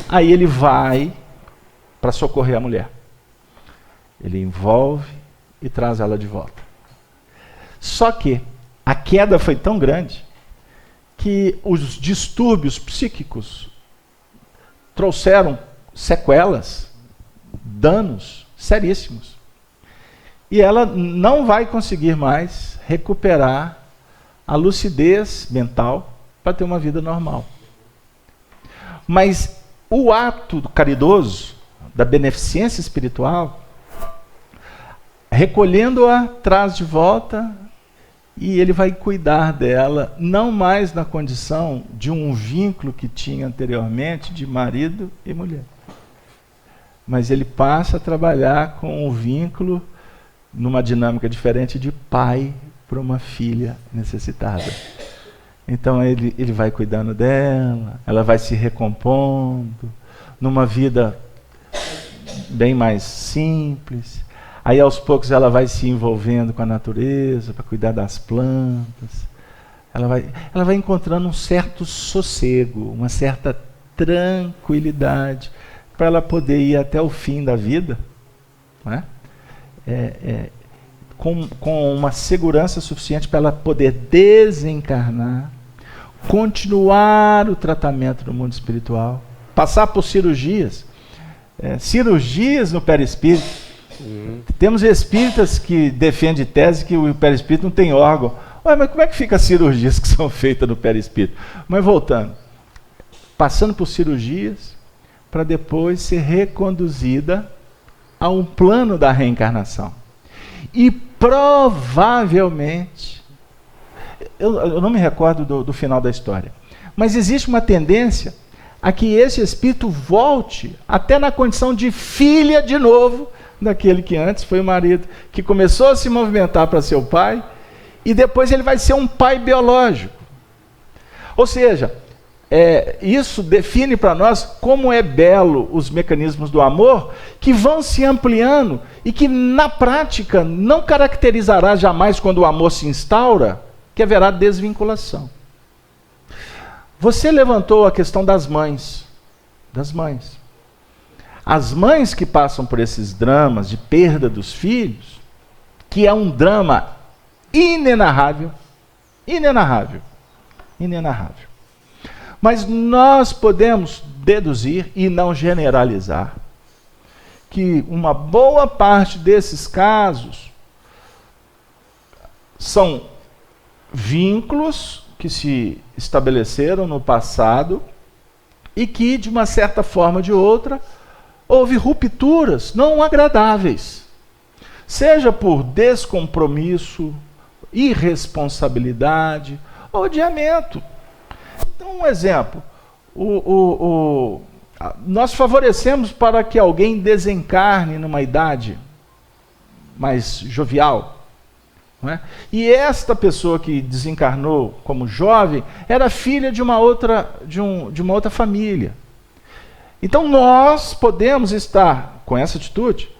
Aí ele vai para socorrer a mulher. Ele envolve e traz ela de volta. Só que a queda foi tão grande que os distúrbios psíquicos trouxeram sequelas, danos seríssimos. E ela não vai conseguir mais recuperar a lucidez mental para ter uma vida normal. Mas o ato caridoso, da beneficência espiritual, recolhendo-a, traz de volta e ele vai cuidar dela, não mais na condição de um vínculo que tinha anteriormente de marido e mulher. Mas ele passa a trabalhar com um vínculo numa dinâmica diferente de pai para uma filha necessitada. Então ele vai cuidando dela, ela vai se recompondo, numa vida bem mais simples. Aí aos poucos ela vai se envolvendo com a natureza para cuidar das plantas. Ela vai encontrando um certo sossego, uma certa tranquilidade para ela poder ir até o fim da vida, não é? Com uma segurança suficiente para ela poder desencarnar, continuar o tratamento no mundo espiritual, passar por cirurgias no perispírito, Temos espíritas que defendem tese que o perispírito não tem órgão. Ué, mas como é que fica as cirurgias que são feitas no perispírito? Mas voltando, passando por cirurgias para depois ser reconduzida a um plano da reencarnação. E provavelmente, eu não me recordo do final da história, mas existe uma tendência a que esse espírito volte até na condição de filha de novo daquele que antes foi o marido, que começou a se movimentar para ser o pai, e depois ele vai ser um pai biológico. Ou seja, isso define para nós como é belo os mecanismos do amor, que vão se ampliando e que na prática não caracterizará jamais, quando o amor se instaura, que haverá desvinculação. Você levantou a questão das mães. As mães que passam por esses dramas de perda dos filhos, que é um drama inenarrável. Mas nós podemos deduzir e não generalizar que uma boa parte desses casos são vínculos que se estabeleceram no passado e que, de uma certa forma ou de outra, houve rupturas não agradáveis, seja por descompromisso, irresponsabilidade ou adiamento. Então, um exemplo, nós favorecemos para que alguém desencarne numa idade mais jovial, não é? E esta pessoa que desencarnou como jovem era filha de uma outra família. Então nós podemos estar, com essa atitude,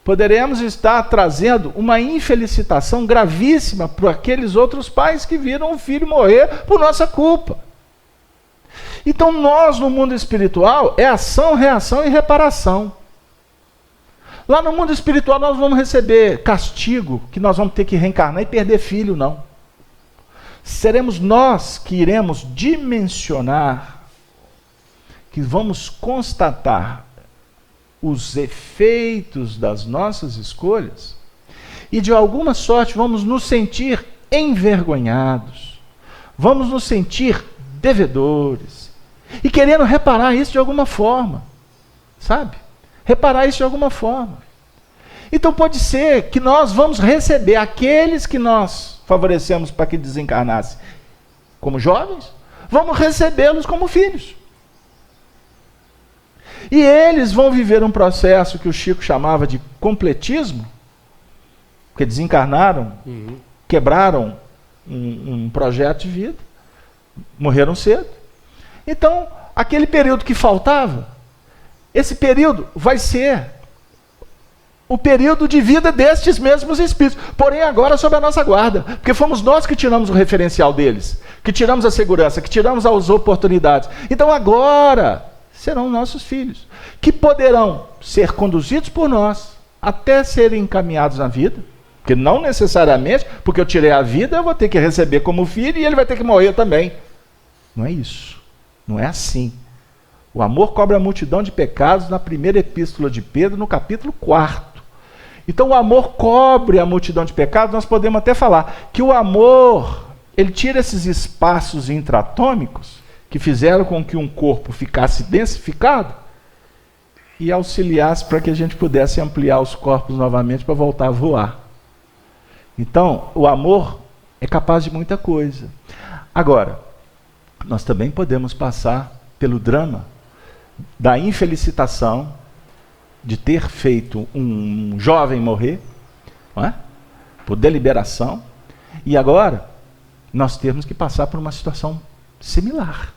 poderemos estar trazendo uma infelicitação gravíssima para aqueles outros pais que viram o filho morrer por nossa culpa. Então nós, no mundo espiritual, é ação, reação e reparação. Lá no mundo espiritual nós vamos receber castigo, que nós vamos ter que reencarnar e perder filho, não. Seremos nós que iremos dimensionar, que vamos constatar os efeitos das nossas escolhas e de alguma sorte vamos nos sentir envergonhados, vamos nos sentir devedores e querendo reparar isso de alguma forma, sabe? Reparar isso de alguma forma. Então pode ser que nós vamos receber aqueles que nós favorecemos para que desencarnassem como jovens, vamos recebê-los como filhos. E eles vão viver um processo que o Chico chamava de completismo, porque desencarnaram, quebraram um projeto de vida, morreram cedo. Então, aquele período que faltava, esse período vai ser o período de vida destes mesmos espíritos, porém agora sob a nossa guarda, porque fomos nós que tiramos o referencial deles, que tiramos a segurança, que tiramos as oportunidades. Então agora serão nossos filhos, que poderão ser conduzidos por nós até serem encaminhados na vida, porque não necessariamente, porque eu tirei a vida, eu vou ter que receber como filho e ele vai ter que morrer também. Não é isso, não é assim. O amor cobre a multidão de pecados na primeira epístola de Pedro, no capítulo 4. Então o amor cobre a multidão de pecados, nós podemos até falar que o amor, ele tira esses espaços intratômicos que fizeram com que um corpo ficasse densificado e auxiliasse para que a gente pudesse ampliar os corpos novamente para voltar a voar. Então, o amor é capaz de muita coisa. Agora, nós também podemos passar pelo drama da infelicitação de ter feito um jovem morrer, não é? Por deliberação, e agora nós temos que passar por uma situação similar.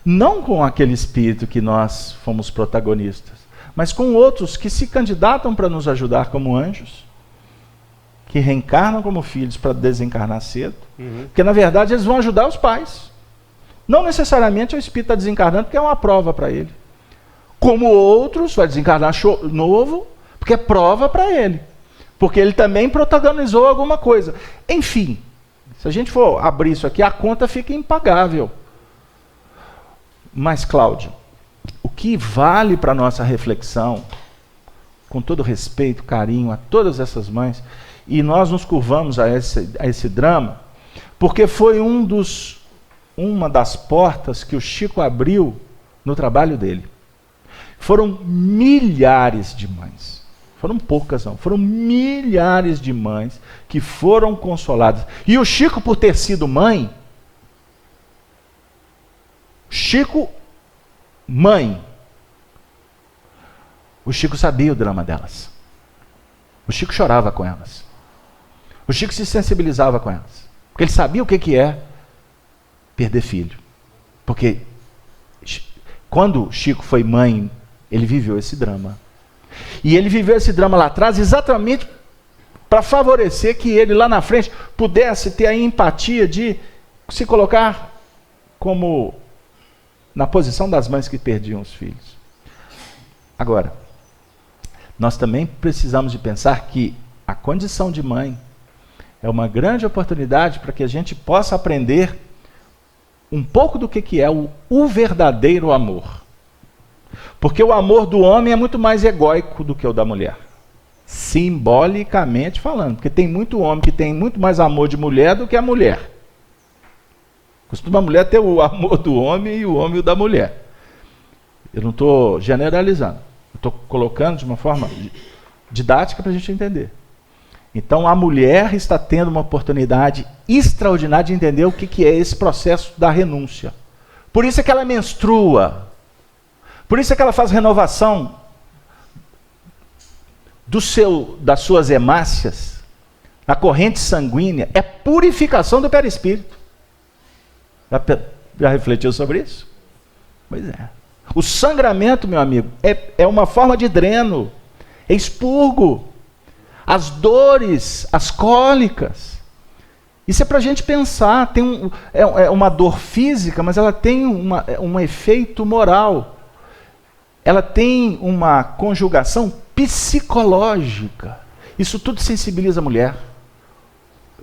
Não com aquele espírito que nós fomos protagonistas, mas com outros que se candidatam para nos ajudar como anjos, que reencarnam como filhos para desencarnar cedo, porque na verdade eles vão ajudar os pais. Não necessariamente o espírito está desencarnando porque é uma prova para ele. Como outros, vai desencarnar novo, porque é prova para ele. Porque ele também protagonizou alguma coisa. Enfim, se a gente for abrir isso aqui, a conta fica impagável. Mas, Cláudio, o que vale para a nossa reflexão, com todo respeito, carinho a todas essas mães, e nós nos curvamos a esse drama, porque foi uma das portas que o Chico abriu no trabalho dele. Foram milhares de mães, foram poucas não, foram milhares de mães que foram consoladas. E o Chico, por ter sido mãe, o Chico sabia o drama delas. O Chico chorava com elas. O Chico se sensibilizava com elas. Porque ele sabia o que é perder filho. Porque quando Chico foi mãe, ele viveu esse drama. E ele viveu esse drama lá atrás exatamente para favorecer que ele lá na frente pudesse ter a empatia de se colocar como na posição das mães que perdiam os filhos. Agora, nós também precisamos de pensar que a condição de mãe é uma grande oportunidade para que a gente possa aprender um pouco do que é o verdadeiro amor. Porque o amor do homem é muito mais egóico do que o da mulher. Simbolicamente falando. Porque tem muito homem que tem muito mais amor de mulher do que a mulher. Costuma a mulher ter o amor do homem e o homem o da mulher. Eu não estou generalizando. Estou colocando de uma forma didática para a gente entender. Então a mulher está tendo uma oportunidade extraordinária de entender o que é esse processo da renúncia. Por isso é que ela menstrua. Por isso é que ela faz renovação das suas hemácias, na corrente sanguínea. É purificação do perispírito. Já refletiu sobre isso? Pois é. O sangramento, meu amigo, é uma forma de dreno, é expurgo. As dores, as cólicas. Isso é para a gente pensar. É uma dor física, mas ela tem um efeito moral. Ela tem uma conjugação psicológica. Isso tudo sensibiliza a mulher.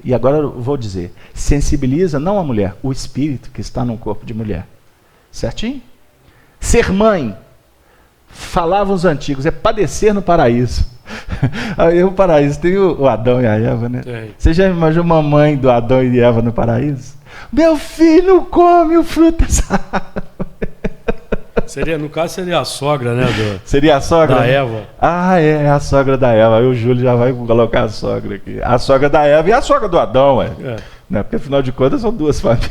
E agora eu vou dizer, sensibiliza não a mulher, o espírito que está no corpo de mulher. Certinho? Ser mãe, falavam os antigos, é padecer no paraíso. Aí o paraíso tem o Adão e a Eva, né? Tem. Você já imaginou uma mãe do Adão e Eva no paraíso? Meu filho come o fruto dessa árvore. No caso seria a sogra, né? Seria a sogra? Da Eva. Ah, é a sogra da Eva. Aí o Júlio já vai colocar a sogra aqui. A sogra da Eva e a sogra do Adão, né? Porque afinal de contas são duas famílias.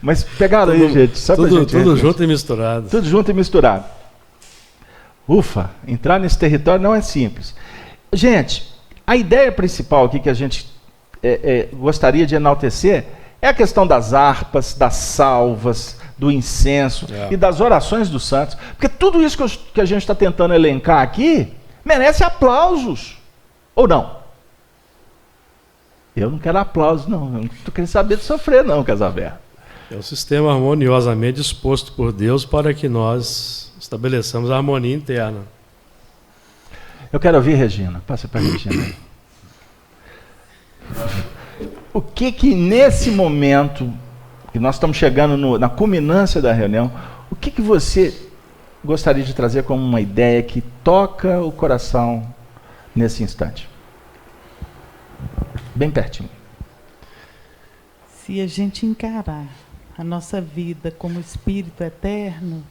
Mas pegaram aí, gente. Só tudo junto e misturado. Tudo junto e misturado. Ufa, entrar nesse território não é simples. Gente, a ideia principal aqui que a gente gostaria de enaltecer é a questão das harpas, das salvas, do incenso e das orações dos santos. Porque tudo isso que a gente está tentando elencar aqui merece aplausos. Ou não? Eu não quero aplausos, não. Eu não estou querendo saber de sofrer, não, Casaberto. É um sistema harmoniosamente disposto por Deus para que nós estabeleçamos a harmonia interna. Eu quero ouvir Regina. Passa para a Regina. O que nesse momento, que nós estamos chegando na culminância da reunião, o que você gostaria de trazer como uma ideia que toca o coração nesse instante? Bem pertinho. Se a gente encarar a nossa vida como espírito eterno,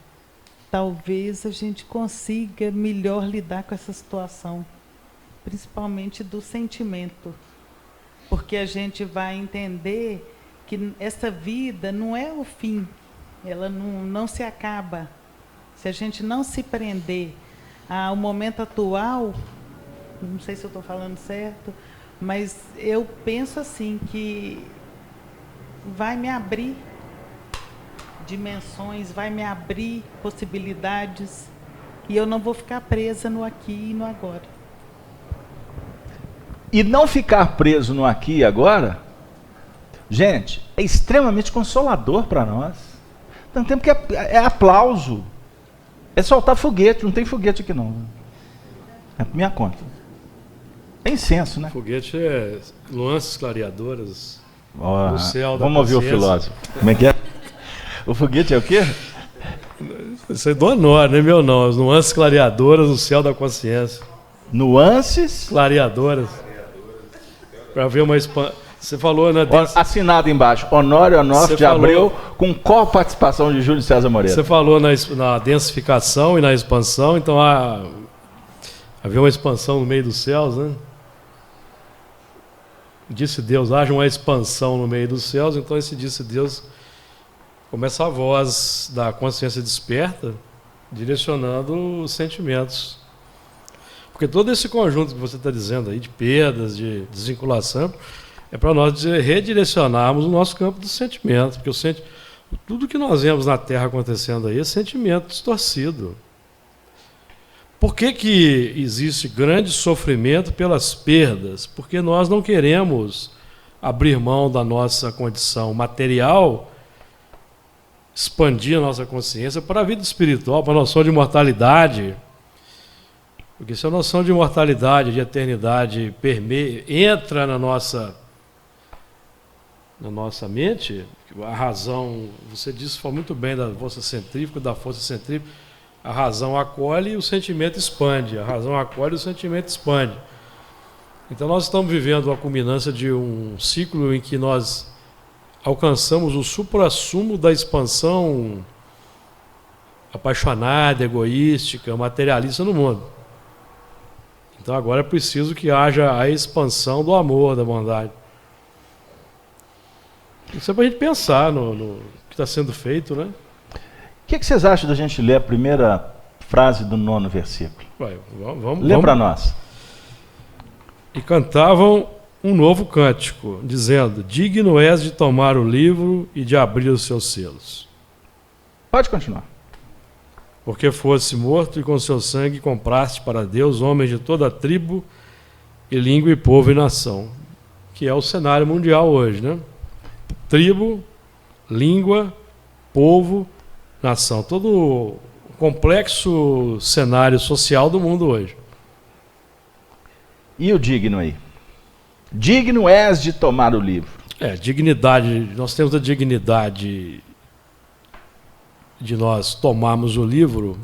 talvez a gente consiga melhor lidar com essa situação, principalmente do sentimento, porque a gente vai entender que essa vida não é o fim, ela não se acaba. Se a gente não se prender ao momento atual, não sei se eu estou falando certo, mas eu penso assim, que vai me abrir dimensões, vai me abrir possibilidades, e eu não vou ficar presa no aqui e no agora. E não ficar preso no aqui e agora, gente, é extremamente consolador para nós. Tem tempo que é aplauso, é soltar foguete. Não tem foguete aqui não, é por minha conta. É incenso, né? Foguete é nuances clareadoras. Oh, no céu da vamos ouvir o filósofo. Como é que é? O foguete é o quê? Isso é do Honório, não é meu não. As nuances clareadoras no céu da consciência. Nuances. Clareadoras. Para ver uma expansão. Você falou, né? Assinado embaixo. Honório Onofre de Abreu, com qual participação de Júlio César Moreira? Você falou na densificação e na expansão, então havia uma expansão no meio dos céus, né? Disse Deus, haja uma expansão no meio dos céus, então esse disse Deus começa a voz da consciência desperta, direcionando os sentimentos. Porque todo esse conjunto que você está dizendo aí, de perdas, de desvinculação, é para nós redirecionarmos o nosso campo dos sentimentos, porque tudo que nós vemos na Terra acontecendo aí é sentimento distorcido. Por que existe grande sofrimento pelas perdas? Porque nós não queremos abrir mão da nossa condição material, expandir a nossa consciência para a vida espiritual, para a noção de imortalidade. Porque se a noção de imortalidade, de eternidade entra na nossa mente, a razão, você disse, falou muito bem da força centrífuga, a razão acolhe e o sentimento expande, a razão acolhe e o sentimento expande. Então nós estamos vivendo a culminância de um ciclo em que nós alcançamos o suprassumo da expansão apaixonada, egoística, materialista no mundo. Então agora é preciso que haja a expansão do amor, da bondade. Isso é para a gente pensar no que está sendo feito, né? O que vocês acham da gente ler a primeira frase do 9º versículo? Lê para nós. E cantavam um novo cântico, dizendo: digno és de tomar o livro e de abrir os seus selos. Pode continuar. Porque fosse morto e com seu sangue compraste para Deus homens de toda a tribo e língua e povo e nação. Que é o cenário mundial hoje, né? Tribo, língua, povo, nação. Todo o complexo cenário social do mundo hoje. E o digno aí? Digno és de tomar o livro. Dignidade. Nós temos a dignidade de nós tomarmos o livro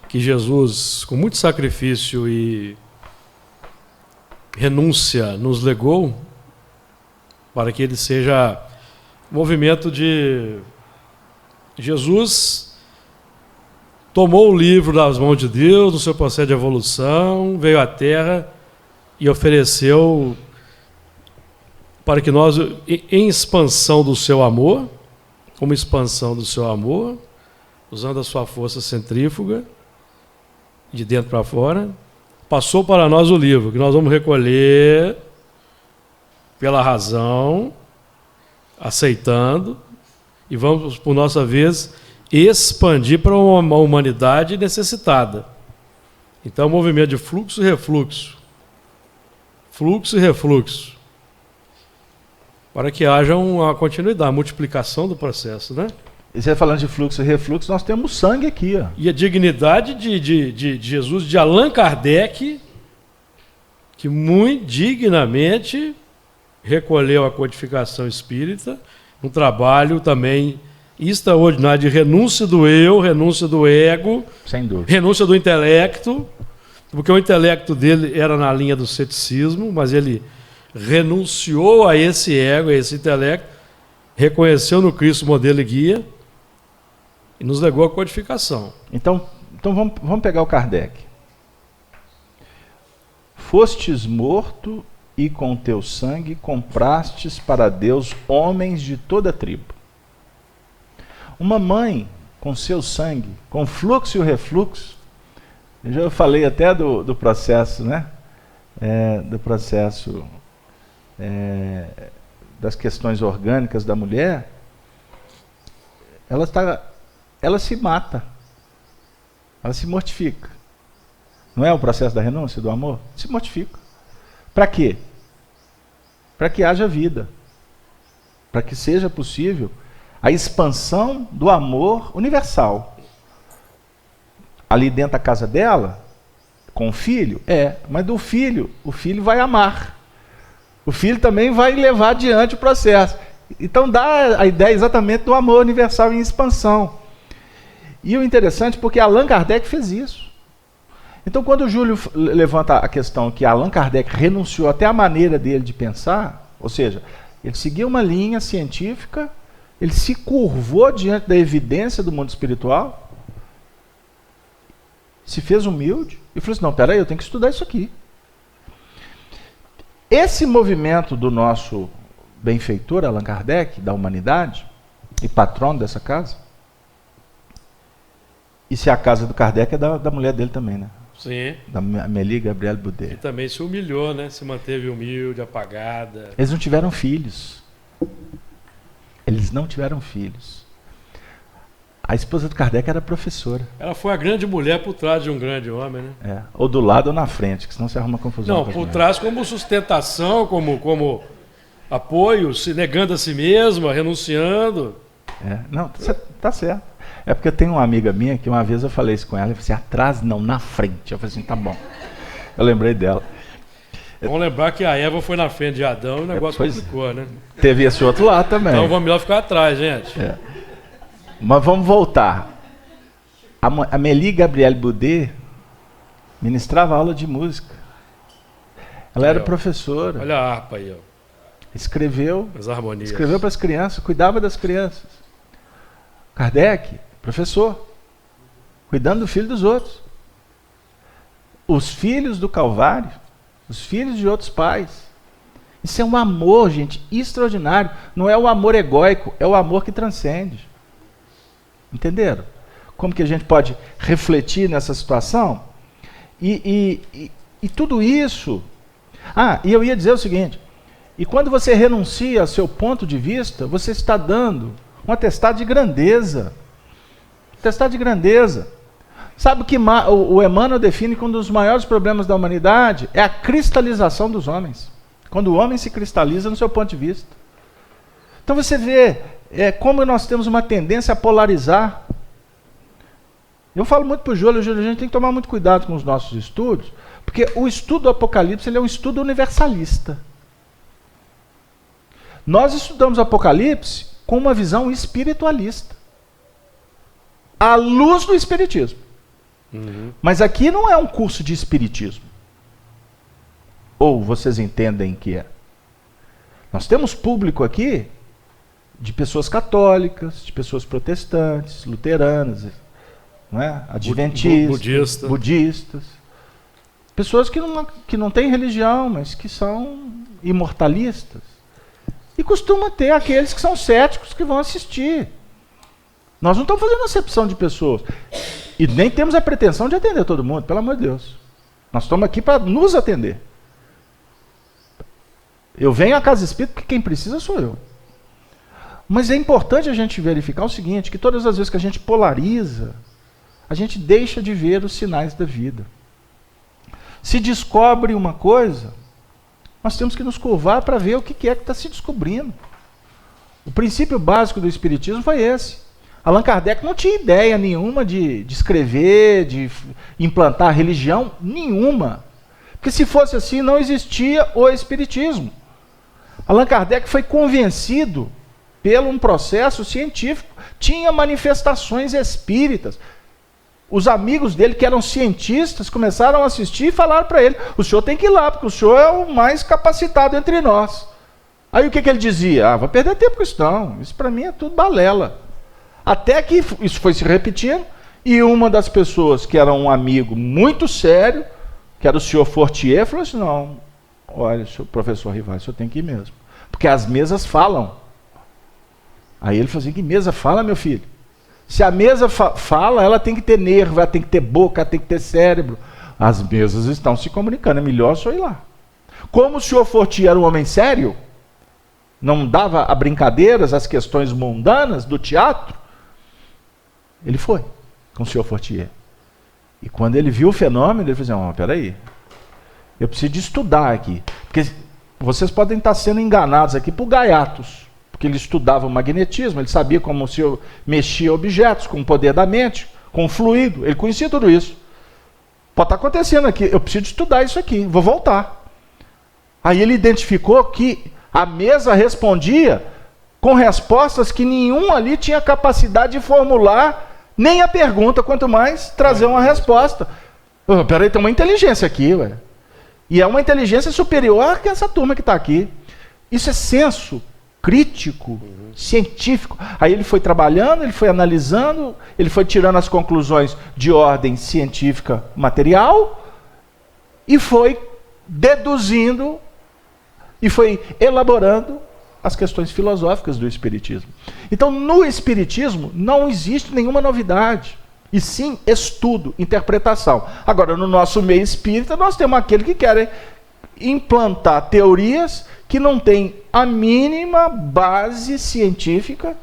que Jesus, com muito sacrifício e renúncia, nos legou, para que ele seja movimento de... Jesus tomou o livro das mãos de Deus, no seu processo de evolução, veio à Terra e ofereceu para que nós, em expansão do seu amor, como expansão do seu amor, usando a sua força centrífuga, de dentro para fora, passou para nós o livro, que nós vamos recolher pela razão, aceitando, e vamos, por nossa vez, expandir para uma humanidade necessitada. Então, o movimento de fluxo e refluxo. Fluxo e refluxo. Para que haja uma continuidade, a multiplicação do processo, né? E você falando de fluxo e refluxo, nós temos sangue aqui, ó. E a dignidade de Jesus, de Allan Kardec, que muito dignamente recolheu a codificação espírita, um trabalho também extraordinário de renúncia do eu, renúncia do ego, sem dúvida, renúncia do intelecto, porque o intelecto dele era na linha do ceticismo, mas ele renunciou a esse ego, a esse intelecto, reconheceu no Cristo modelo e guia e nos legou a codificação. Então vamos pegar o Kardec. Fostes morto e com teu sangue comprastes para Deus homens de toda a tribo. Uma mãe com seu sangue, com fluxo e o refluxo, eu já falei até do processo, né? Do processo das questões orgânicas da mulher, ela se mata, ela se mortifica. Não é o processo da renúncia, do amor? Se mortifica. Para quê? Para que haja vida, para que seja possível a expansão do amor universal. Ali dentro da casa dela, com o filho, mas do filho, o filho vai amar. O filho também vai levar adiante o processo. Então dá a ideia exatamente do amor universal em expansão. E o interessante é porque Allan Kardec fez isso. Então, quando o Júlio levanta a questão que Allan Kardec renunciou até a maneira dele de pensar, ou seja, ele seguia uma linha científica, ele se curvou diante da evidência do mundo espiritual, se fez humilde e falou assim, não, peraí, eu tenho que estudar isso aqui. Esse movimento do nosso benfeitor, Allan Kardec, da humanidade, e patrono dessa casa, e se a casa do Kardec é da mulher dele também, né? Sim. Da Amélie Gabrielle E Boudet. também se humilhou, né? Se manteve humilde, apagada. Eles não tiveram filhos. Eles não tiveram filhos. A esposa do Kardec era professora. Ela foi a grande mulher por trás de um grande homem, né? É. Ou do lado ou na frente, que senão se arruma confusão. Não, por trás como sustentação, como apoio, se negando a si mesma, renunciando. É. Não, tá certo. É porque eu tenho uma amiga minha que uma vez eu falei isso com ela, e falei assim, atrás não, na frente. Eu falei assim, tá bom. Eu lembrei dela. Vamos lembrar que a Eva foi na frente de Adão e o negócio complicou, né? Teve esse outro lado também. Então vamos melhor ficar atrás, gente. É. Mas vamos voltar. A Amélie Gabrielle Boudet ministrava aula de música. Ela era professora. Olha a harpa aí, ó. Escreveu As harmonias. Escreveu para as crianças, cuidava das crianças. Kardec, professor, cuidando do filho dos outros. Os filhos do Calvário, os filhos de outros pais. Isso é um amor, gente, extraordinário. Não é o amor egóico, é o amor que transcende. Entenderam? Como que a gente pode refletir nessa situação? E tudo isso... e eu ia dizer o seguinte, e quando você renuncia ao seu ponto de vista, você está dando um atestado de grandeza. Atestado de grandeza. Sabe o que o Emmanuel define que um dos maiores problemas da humanidade é a cristalização dos homens. Quando o homem se cristaliza no seu ponto de vista. Então você vê como nós temos uma tendência a polarizar. Eu falo muito para o Júlio, a gente tem que tomar muito cuidado com os nossos estudos, porque o estudo do Apocalipse ele é um estudo universalista. Nós estudamos o Apocalipse com uma visão espiritualista, à luz do espiritismo. Mas aqui não é um curso de espiritismo. Ou vocês entendem que é? Nós temos público aqui de pessoas católicas, de pessoas protestantes, luteranas, não é? Adventistas, budistas. Pessoas que não têm religião, mas que são imortalistas. E costuma ter aqueles que são céticos que vão assistir. Nós não estamos fazendo acepção de pessoas. E nem temos a pretensão de atender todo mundo, pelo amor de Deus. Nós estamos aqui para nos atender. Eu venho à Casa Espírita porque quem precisa sou eu. Mas é importante a gente verificar o seguinte, que todas as vezes que a gente polariza, a gente deixa de ver os sinais da vida. Se descobre uma coisa, nós temos que nos curvar para ver o que é que está se descobrindo. O princípio básico do Espiritismo foi esse. Allan Kardec não tinha ideia nenhuma de escrever, de implantar religião nenhuma. Porque se fosse assim, não existia o Espiritismo. Allan Kardec foi convencido pelo um processo científico. Tinha manifestações espíritas. Os amigos dele, que eram cientistas, começaram a assistir e falaram para ele, o senhor tem que ir lá, porque o senhor é o mais capacitado entre nós. Aí o que ele dizia? Vai perder tempo com isso não, isso para mim é tudo balela. Até que isso foi se repetindo, e uma das pessoas que era um amigo muito sério, que era o senhor Fortier, falou assim, não, olha, professor Rivaz, o senhor tem que ir mesmo, porque as mesas falam. Aí ele falou assim, que mesa fala, meu filho? Se a mesa fala, ela tem que ter nervo, ela tem que ter boca, ela tem que ter cérebro. As mesas estão se comunicando, é melhor só ir lá. Como o senhor Fortier era um homem sério, não dava a brincadeiras, as questões mundanas do teatro, ele foi com o senhor Fortier. E quando ele viu o fenômeno, ele falou assim, peraí, eu preciso de estudar aqui. Porque vocês podem estar sendo enganados aqui por gaiatos. Porque ele estudava o magnetismo, ele sabia como se mexia objetos, com o poder da mente, com o fluido, ele conhecia tudo isso. Pode estar acontecendo aqui, eu preciso estudar isso aqui, vou voltar. Aí ele identificou que a mesa respondia com respostas que nenhum ali tinha capacidade de formular nem a pergunta, quanto mais trazer uma resposta. Peraí, tem uma inteligência aqui, ué. E é uma inteligência superior que essa turma que está aqui. Isso é senso crítico, científico. Aí ele foi trabalhando, ele foi analisando, ele foi tirando as conclusões de ordem científica material e foi deduzindo e foi elaborando as questões filosóficas do Espiritismo. Então, no Espiritismo não existe nenhuma novidade, e sim estudo, interpretação. Agora, no nosso meio espírita, nós temos aquele que querem implantar teorias que não têm a mínima base científica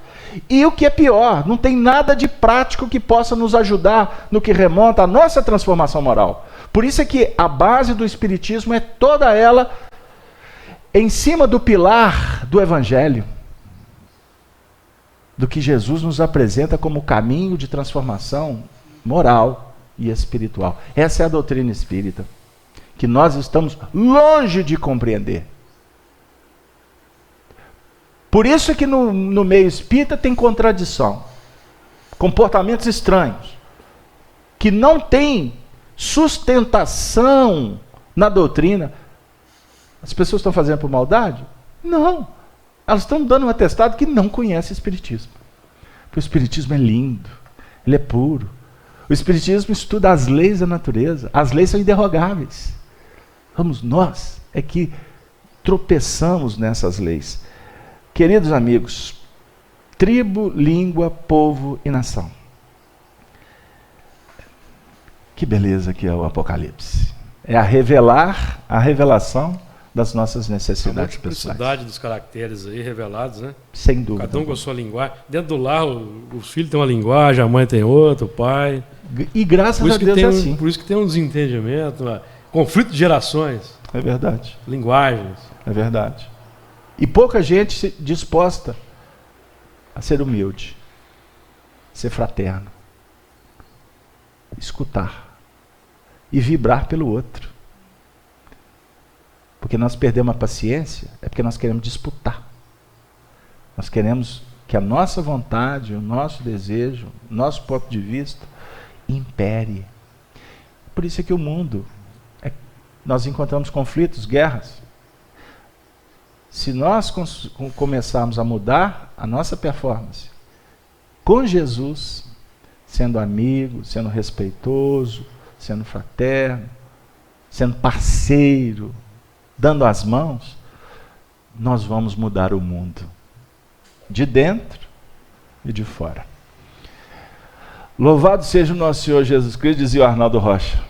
e, o que é pior, não tem nada de prático que possa nos ajudar no que remonta à nossa transformação moral. Por isso é que a base do Espiritismo é toda ela em cima do pilar do Evangelho, do que Jesus nos apresenta como caminho de transformação moral e espiritual. Essa é a doutrina espírita, que nós estamos longe de compreender. Por isso é que no meio espírita tem contradição, comportamentos estranhos, que não têm sustentação na doutrina. As pessoas estão fazendo por maldade? Não. Elas estão dando um atestado que não conhece o Espiritismo. Porque o Espiritismo é lindo, ele é puro. O Espiritismo estuda as leis da natureza. As leis são inderrogáveis. Vamos, nós é que tropeçamos nessas leis. Queridos amigos, tribo, língua, povo e nação. Que beleza que é o Apocalipse. É a revelação das nossas necessidades pessoais. A multiplicidade dos caracteres aí revelados, né? Sem dúvida. Cada um com a sua linguagem. Dentro do lar, os filhos têm uma linguagem, a mãe tem outra, o pai. E graças a Deus é assim. Por isso que tem um desentendimento, conflito de gerações. É verdade. Linguagens. É verdade. E pouca gente disposta a ser humilde, ser fraterno, escutar e vibrar pelo outro. Porque nós perdemos a paciência, é porque nós queremos disputar. Nós queremos que a nossa vontade, o nosso desejo, o nosso ponto de vista impere. Por isso é que o mundo, nós encontramos conflitos, guerras. Se nós começarmos a mudar a nossa performance com Jesus, sendo amigo, sendo respeitoso, sendo fraterno, sendo parceiro, dando as mãos, nós vamos mudar o mundo, de dentro e de fora. Louvado seja o nosso Senhor Jesus Cristo, dizia o Arnaldo Rocha.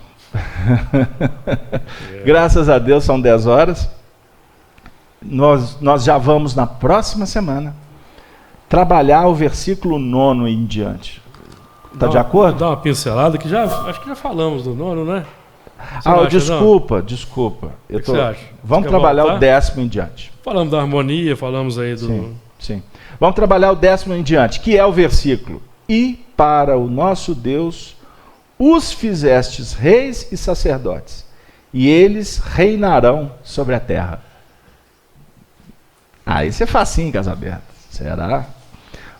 Graças a Deus, são 10 horas. Nós já vamos, na próxima semana, trabalhar o versículo 9 em diante. Está de acordo? Dá uma pincelada, que acho que já falamos do 9, né? Desculpa. O que você acha? Vamos trabalhar o 10º em diante. Falamos da harmonia, falamos aí do... Sim. Vamos trabalhar o 10º em diante, que é o versículo: e para o nosso Deus os fizestes reis e sacerdotes, e eles reinarão sobre a terra. Isso é facinho, Casa Aberta. Será?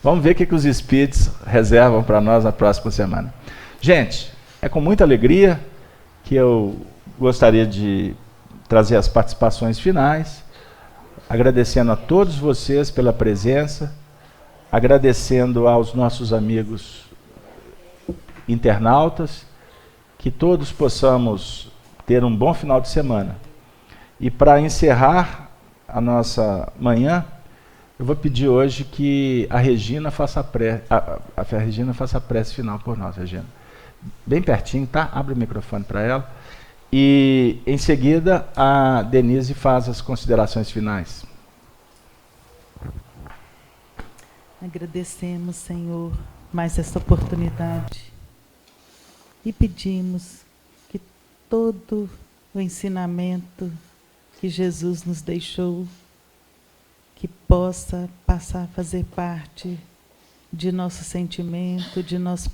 Vamos ver o que os Espíritos reservam para nós na próxima semana. Gente, é com muita alegria que eu gostaria de trazer as participações finais, agradecendo a todos vocês pela presença, agradecendo aos nossos amigos internautas, que todos possamos ter um bom final de semana. E para encerrar a nossa manhã, eu vou pedir hoje que a Regina faça a Regina faça a prece final por nós, Regina. Bem pertinho, tá? Abre o microfone para ela. E, em seguida, a Denise faz as considerações finais. Agradecemos, Senhor, mais essa oportunidade. E pedimos que todo o ensinamento que Jesus nos deixou, que possa passar a fazer parte de nosso sentimento, de nosso